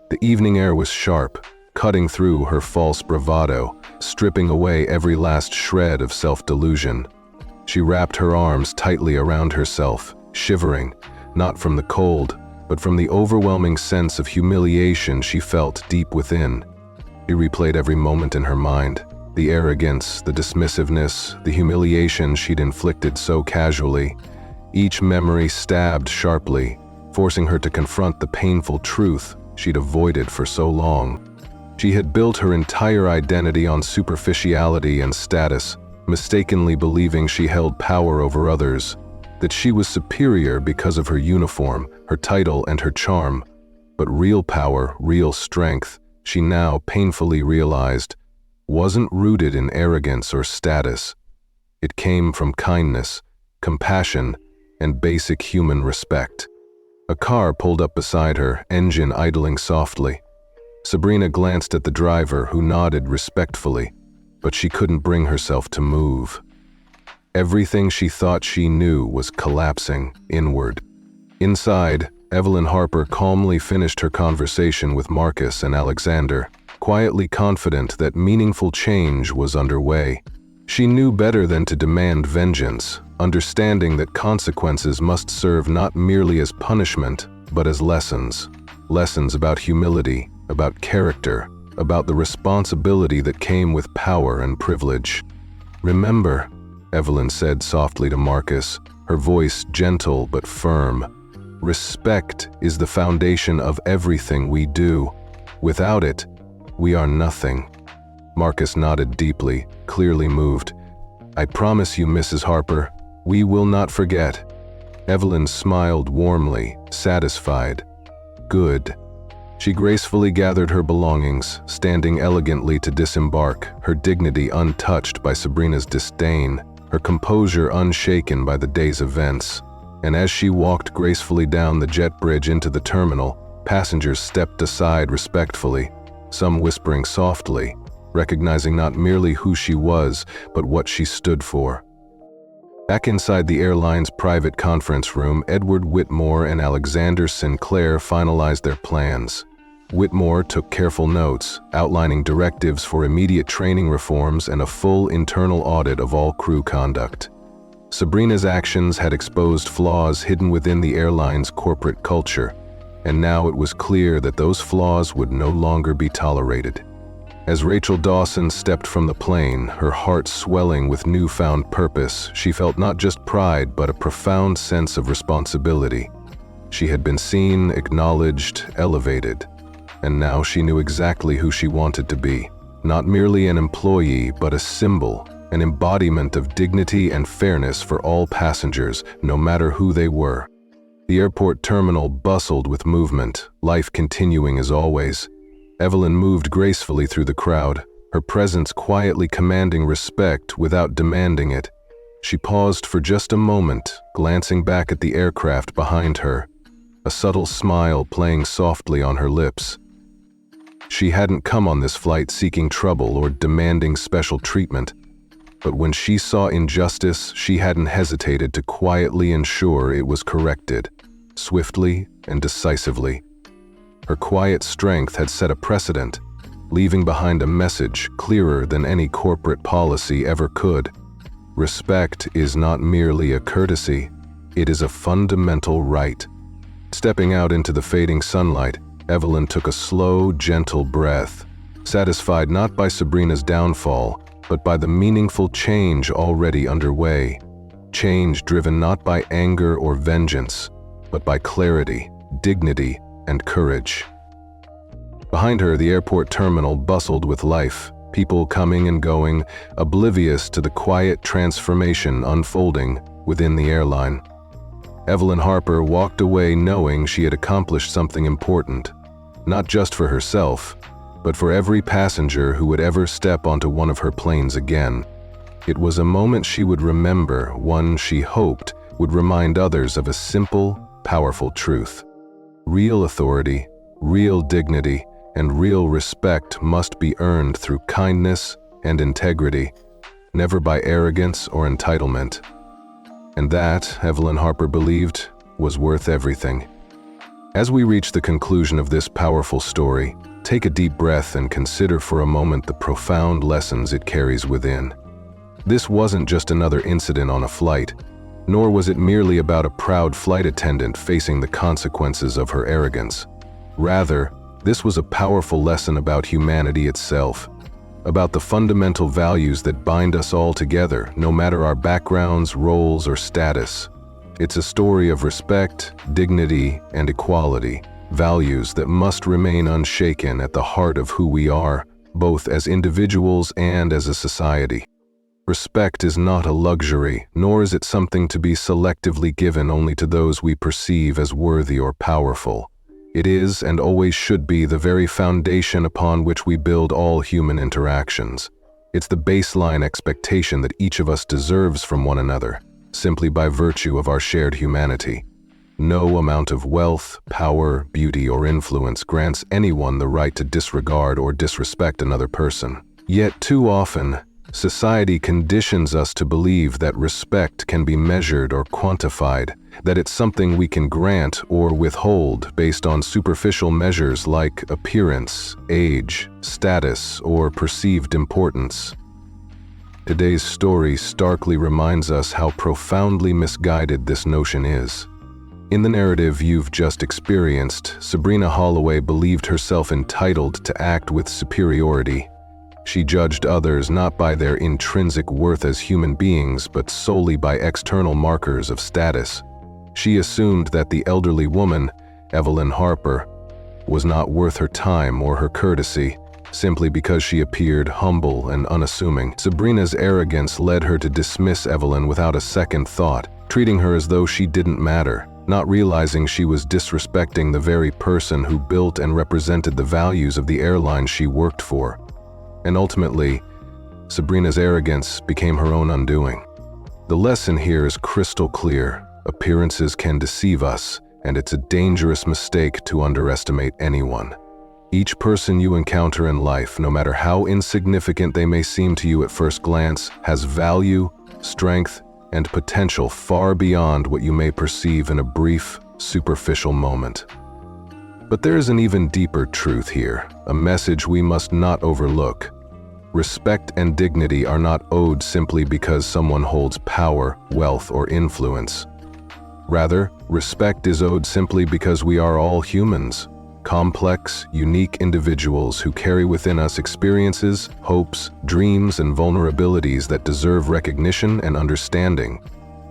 The evening air was sharp, cutting through her false bravado, stripping away every last shred of self-delusion. She wrapped her arms tightly around herself, shivering, not from the cold, but from the overwhelming sense of humiliation she felt deep within. She replayed every moment in her mind, the arrogance, the dismissiveness, the humiliation she'd inflicted so casually. Each memory stabbed sharply, forcing her to confront the painful truth she'd avoided for so long. She had built her entire identity on superficiality and status, mistakenly believing she held power over others, that she was superior because of her uniform, her title, and her charm. But real power, real strength, she now painfully realized, wasn't rooted in arrogance or status. It came from kindness, compassion, and basic human respect. A car pulled up beside her, engine idling softly. Sabrina glanced at the driver, who nodded respectfully, but she couldn't bring herself to move. Everything she thought she knew was collapsing inward. Inside, Evelyn Harper calmly finished her conversation with Marcus and Alexander, quietly confident that meaningful change was underway. She knew better than to demand vengeance, understanding that consequences must serve not merely as punishment, but as lessons. Lessons about humility, about character, about the responsibility that came with power and privilege. Remember, Evelyn said softly to Marcus, her voice gentle but firm, respect is the foundation of everything we do. Without it, we are nothing. Marcus nodded deeply, clearly moved. I promise you, Mrs. Harper, we will not forget. Evelyn smiled warmly, satisfied. Good. She gracefully gathered her belongings, standing elegantly to disembark, her dignity untouched by Sabrina's disdain, her composure unshaken by the day's events. And as she walked gracefully down the jet bridge into the terminal, passengers stepped aside respectfully, some whispering softly, recognizing not merely who she was, but what she stood for. Back inside the airline's private conference room, Edward Whitmore and Alexander Sinclair finalized their plans. Whitmore took careful notes, outlining directives for immediate training reforms and a full internal audit of all crew conduct. Sabrina's actions had exposed flaws hidden within the airline's corporate culture, and now it was clear that those flaws would no longer be tolerated. As Rachel Dawson stepped from the plane, her heart swelling with newfound purpose, she felt not just pride but a profound sense of responsibility. She had been seen, acknowledged, elevated, and now she knew exactly who she wanted to be. Not merely an employee, but a symbol, an embodiment of dignity and fairness for all passengers, no matter who they were. The airport terminal bustled with movement, life continuing as always. Evelyn moved gracefully through the crowd, her presence quietly commanding respect without demanding it. She paused for just a moment, glancing back at the aircraft behind her, a subtle smile playing softly on her lips. She hadn't come on this flight seeking trouble or demanding special treatment, but when she saw injustice, she hadn't hesitated to quietly ensure it was corrected, swiftly and decisively. Her quiet strength had set a precedent, leaving behind a message clearer than any corporate policy ever could. Respect is not merely a courtesy, it is a fundamental right. Stepping out into the fading sunlight, Evelyn took a slow, gentle breath, satisfied not by Sabrina's downfall, but by the meaningful change already underway. Change driven not by anger or vengeance, but by clarity, dignity, and courage. Behind her, the airport terminal bustled with life, people coming and going, oblivious to the quiet transformation unfolding within the airline. Evelyn Harper walked away knowing she had accomplished something important, not just for herself, but for every passenger who would ever step onto one of her planes again. It was a moment she would remember, one she hoped would remind others of a simple, powerful truth. Real authority, real dignity, and real respect must be earned through kindness and integrity, never by arrogance or entitlement. And that, Evelyn Harper believed, was worth everything. As we reach the conclusion of this powerful story, take a deep breath and consider for a moment the profound lessons it carries within. This wasn't just another incident on a flight, nor was it merely about a proud flight attendant facing the consequences of her arrogance. Rather, this was a powerful lesson about humanity itself, about the fundamental values that bind us all together, no matter our backgrounds, roles, or status. It's a story of respect, dignity, and equality, values that must remain unshaken at the heart of who we are, both as individuals and as a society. Respect is not a luxury, nor is it something to be selectively given only to those we perceive as worthy or powerful. It is and always should be the very foundation upon which we build all human interactions. It's the baseline expectation that each of us deserves from one another, simply by virtue of our shared humanity. No amount of wealth, power, beauty, or influence grants anyone the right to disregard or disrespect another person. Yet too often, society conditions us to believe that respect can be measured or quantified, that it's something we can grant or withhold based on superficial measures like appearance, age, status, or perceived importance. Today's story starkly reminds us how profoundly misguided this notion is. In the narrative you've just experienced, Sabrina Holloway believed herself entitled to act with superiority. She judged others not by their intrinsic worth as human beings, but solely by external markers of status. She assumed that the elderly woman, Evelyn Harper, was not worth her time or her courtesy, simply because she appeared humble and unassuming. Sabrina's arrogance led her to dismiss Evelyn without a second thought, treating her as though she didn't matter. not realizing she was disrespecting the very person who built and represented the values of the airline she worked for. And ultimately, Sabrina's arrogance became her own undoing. The lesson here is crystal clear. Appearances can deceive us, and it's a dangerous mistake to underestimate anyone. Each person you encounter in life, no matter how insignificant they may seem to you at first glance, has value, strength, and potential far beyond what you may perceive in a brief, superficial moment. But there is an even deeper truth here, a message we must not overlook. Respect and dignity are not owed simply because someone holds power, wealth, or influence. Rather, respect is owed simply because we are all humans, complex, unique individuals who carry within us experiences, hopes, dreams, and vulnerabilities that deserve recognition and understanding.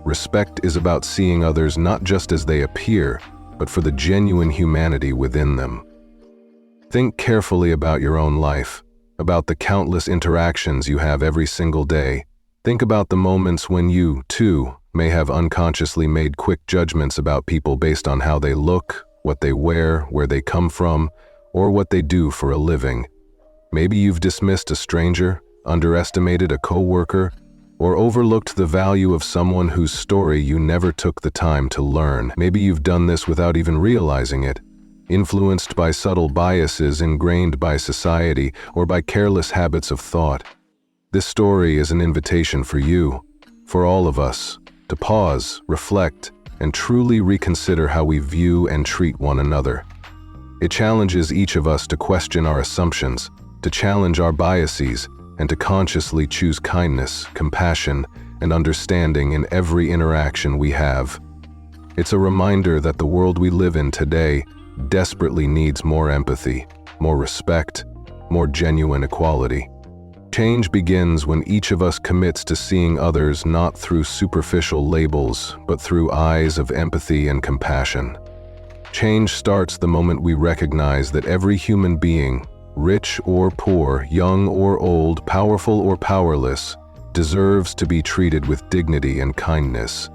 Respect is about seeing others not just as they appear, but for the genuine humanity within them. Think carefully about your own life, about the countless interactions you have every single day. Think about the moments when you, too, may have unconsciously made quick judgments about people based on how they look, what they wear, where they come from, or what they do for a living. Maybe you've dismissed a stranger, underestimated a coworker, or overlooked the value of someone whose story you never took the time to learn. Maybe you've done this without even realizing it, influenced by subtle biases ingrained by society or by careless habits of thought. This story is an invitation for you, for all of us, to pause, reflect, and truly reconsider how we view and treat one another. It challenges each of us to question our assumptions, to challenge our biases, and to consciously choose kindness, compassion, and understanding in every interaction we have. It's a reminder that the world we live in today desperately needs more empathy, more respect, more genuine equality. Change begins when each of us commits to seeing others not through superficial labels, but through eyes of empathy and compassion. Change starts the moment we recognize that every human being, rich or poor, young or old, powerful or powerless, deserves to be treated with dignity and kindness.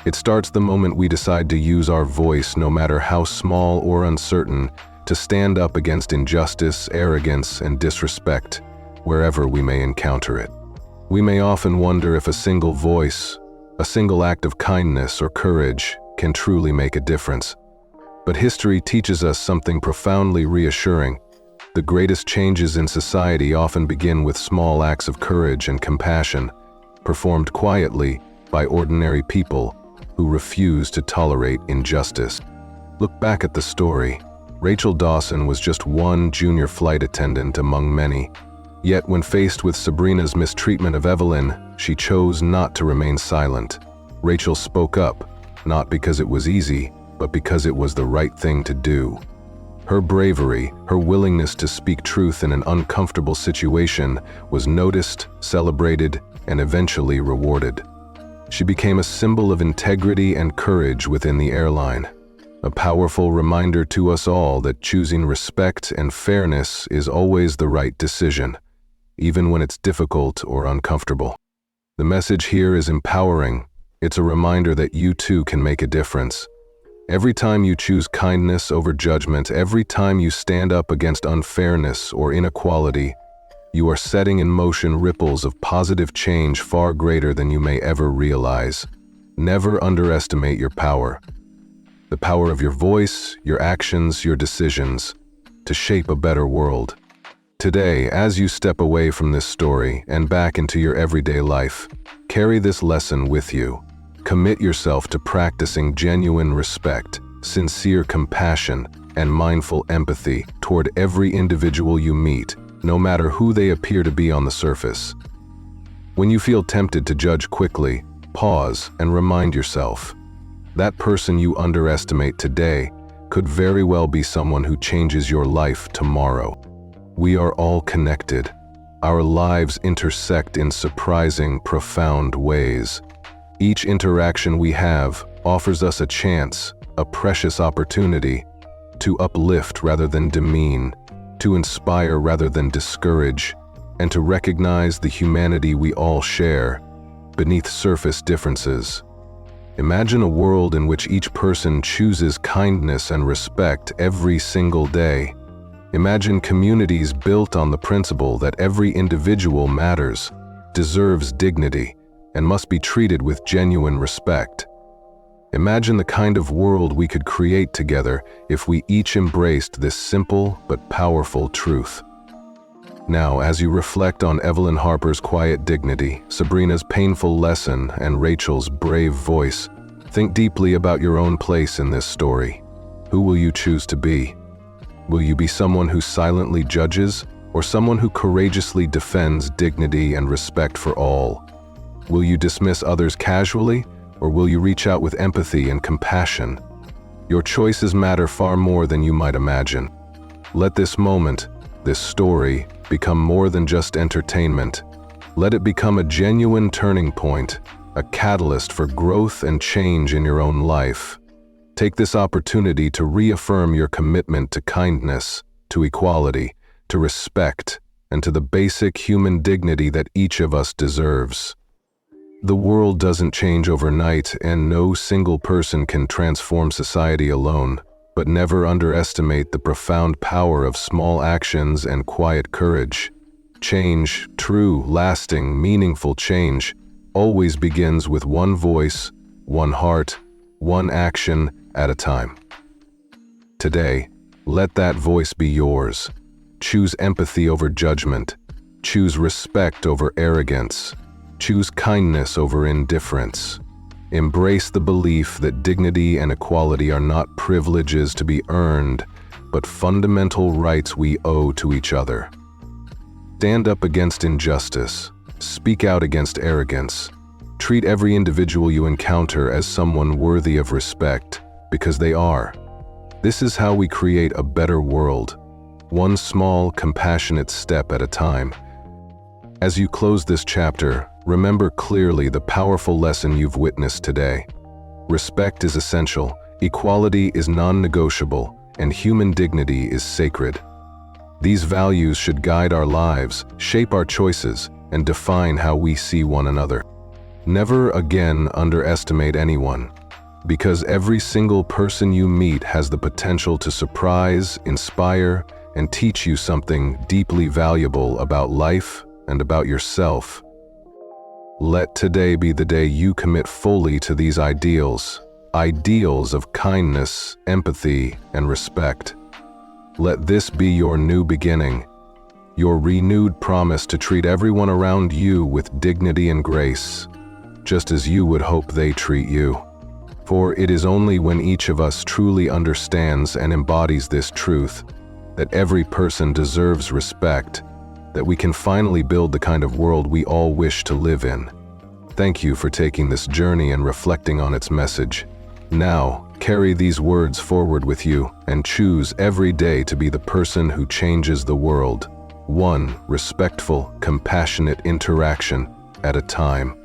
It starts the moment we decide to use our voice, no matter how small or uncertain, to stand up against injustice, arrogance, and disrespect, wherever we may encounter it. We may often wonder if a single voice, a single act of kindness or courage can truly make a difference. But history teaches us something profoundly reassuring. The greatest changes in society often begin with small acts of courage and compassion, performed quietly by ordinary people who refuse to tolerate injustice. Look back at the story. Rachel Dawson was just one junior flight attendant among many. Yet when faced with Sabrina's mistreatment of Evelyn, she chose not to remain silent. Rachel spoke up, not because it was easy, but because it was the right thing to do. Her bravery, her willingness to speak truth in an uncomfortable situation, was noticed, celebrated, and eventually rewarded. She became a symbol of integrity and courage within the airline, a powerful reminder to us all that choosing respect and fairness is always the right decision, even when it's difficult or uncomfortable. The message here is empowering. It's a reminder that you too can make a difference. Every time you choose kindness over judgment, every time you stand up against unfairness or inequality, you are setting in motion ripples of positive change far greater than you may ever realize. Never underestimate your power. The power of your voice, your actions, your decisions, to shape a better world. Today, as you step away from this story and back into your everyday life, carry this lesson with you. Commit yourself to practicing genuine respect, sincere compassion, and mindful empathy toward every individual you meet, no matter who they appear to be on the surface. When you feel tempted to judge quickly, pause and remind yourself, that person you underestimate today could very well be someone who changes your life tomorrow. We are all connected. Our lives intersect in surprising, profound ways. Each interaction we have offers us a chance, a precious opportunity, to uplift rather than demean, to inspire rather than discourage, and to recognize the humanity we all share beneath surface differences. Imagine a world in which each person chooses kindness and respect every single day. Imagine communities built on the principle that every individual matters, deserves dignity, and must be treated with genuine respect. Imagine the kind of world we could create together if we each embraced this simple but powerful truth. Now, as you reflect on Evelyn Harper's quiet dignity, Sabrina's painful lesson, and Rachel's brave voice, think deeply about your own place in this story. Who will you choose to be? Will you be someone who silently judges, or someone who courageously defends dignity and respect for all? Will you dismiss others casually, or will you reach out with empathy and compassion? Your choices matter far more than you might imagine. Let this moment, this story, become more than just entertainment. Let it become a genuine turning point, a catalyst for growth and change in your own life. Take this opportunity to reaffirm your commitment to kindness, to equality, to respect, and to the basic human dignity that each of us deserves. The world doesn't change overnight, and no single person can transform society alone, but never underestimate the profound power of small actions and quiet courage. Change, true, lasting, meaningful change, always begins with one voice, one heart, one action at a time. Today, let that voice be yours. Choose empathy over judgment. Choose respect over arrogance. Choose kindness over indifference. Embrace the belief that dignity and equality are not privileges to be earned, but fundamental rights we owe to each other. Stand up against injustice. Speak out against arrogance. Treat every individual you encounter as someone worthy of respect, because they are. This is how we create a better world, one small, compassionate step at a time. As you close this chapter, remember clearly the powerful lesson you've witnessed today. Respect is essential, equality is non-negotiable, and human dignity is sacred. These values should guide our lives, shape our choices, and define how we see one another. Never again underestimate anyone, because every single person you meet has the potential to surprise, inspire, and teach you something deeply valuable about life and about yourself. Let today be the day you commit fully to these ideals of kindness, empathy, and respect. Let this be your new beginning, your renewed promise to treat everyone around you with dignity and grace, just as you would hope they treat you. For it is only when each of us truly understands and embodies this truth, that every person deserves respect, that we can finally build the kind of world we all wish to live in. Thank you for taking this journey and reflecting on its message. Now, carry these words forward with you and choose every day to be the person who changes the world, one respectful, compassionate interaction at a time.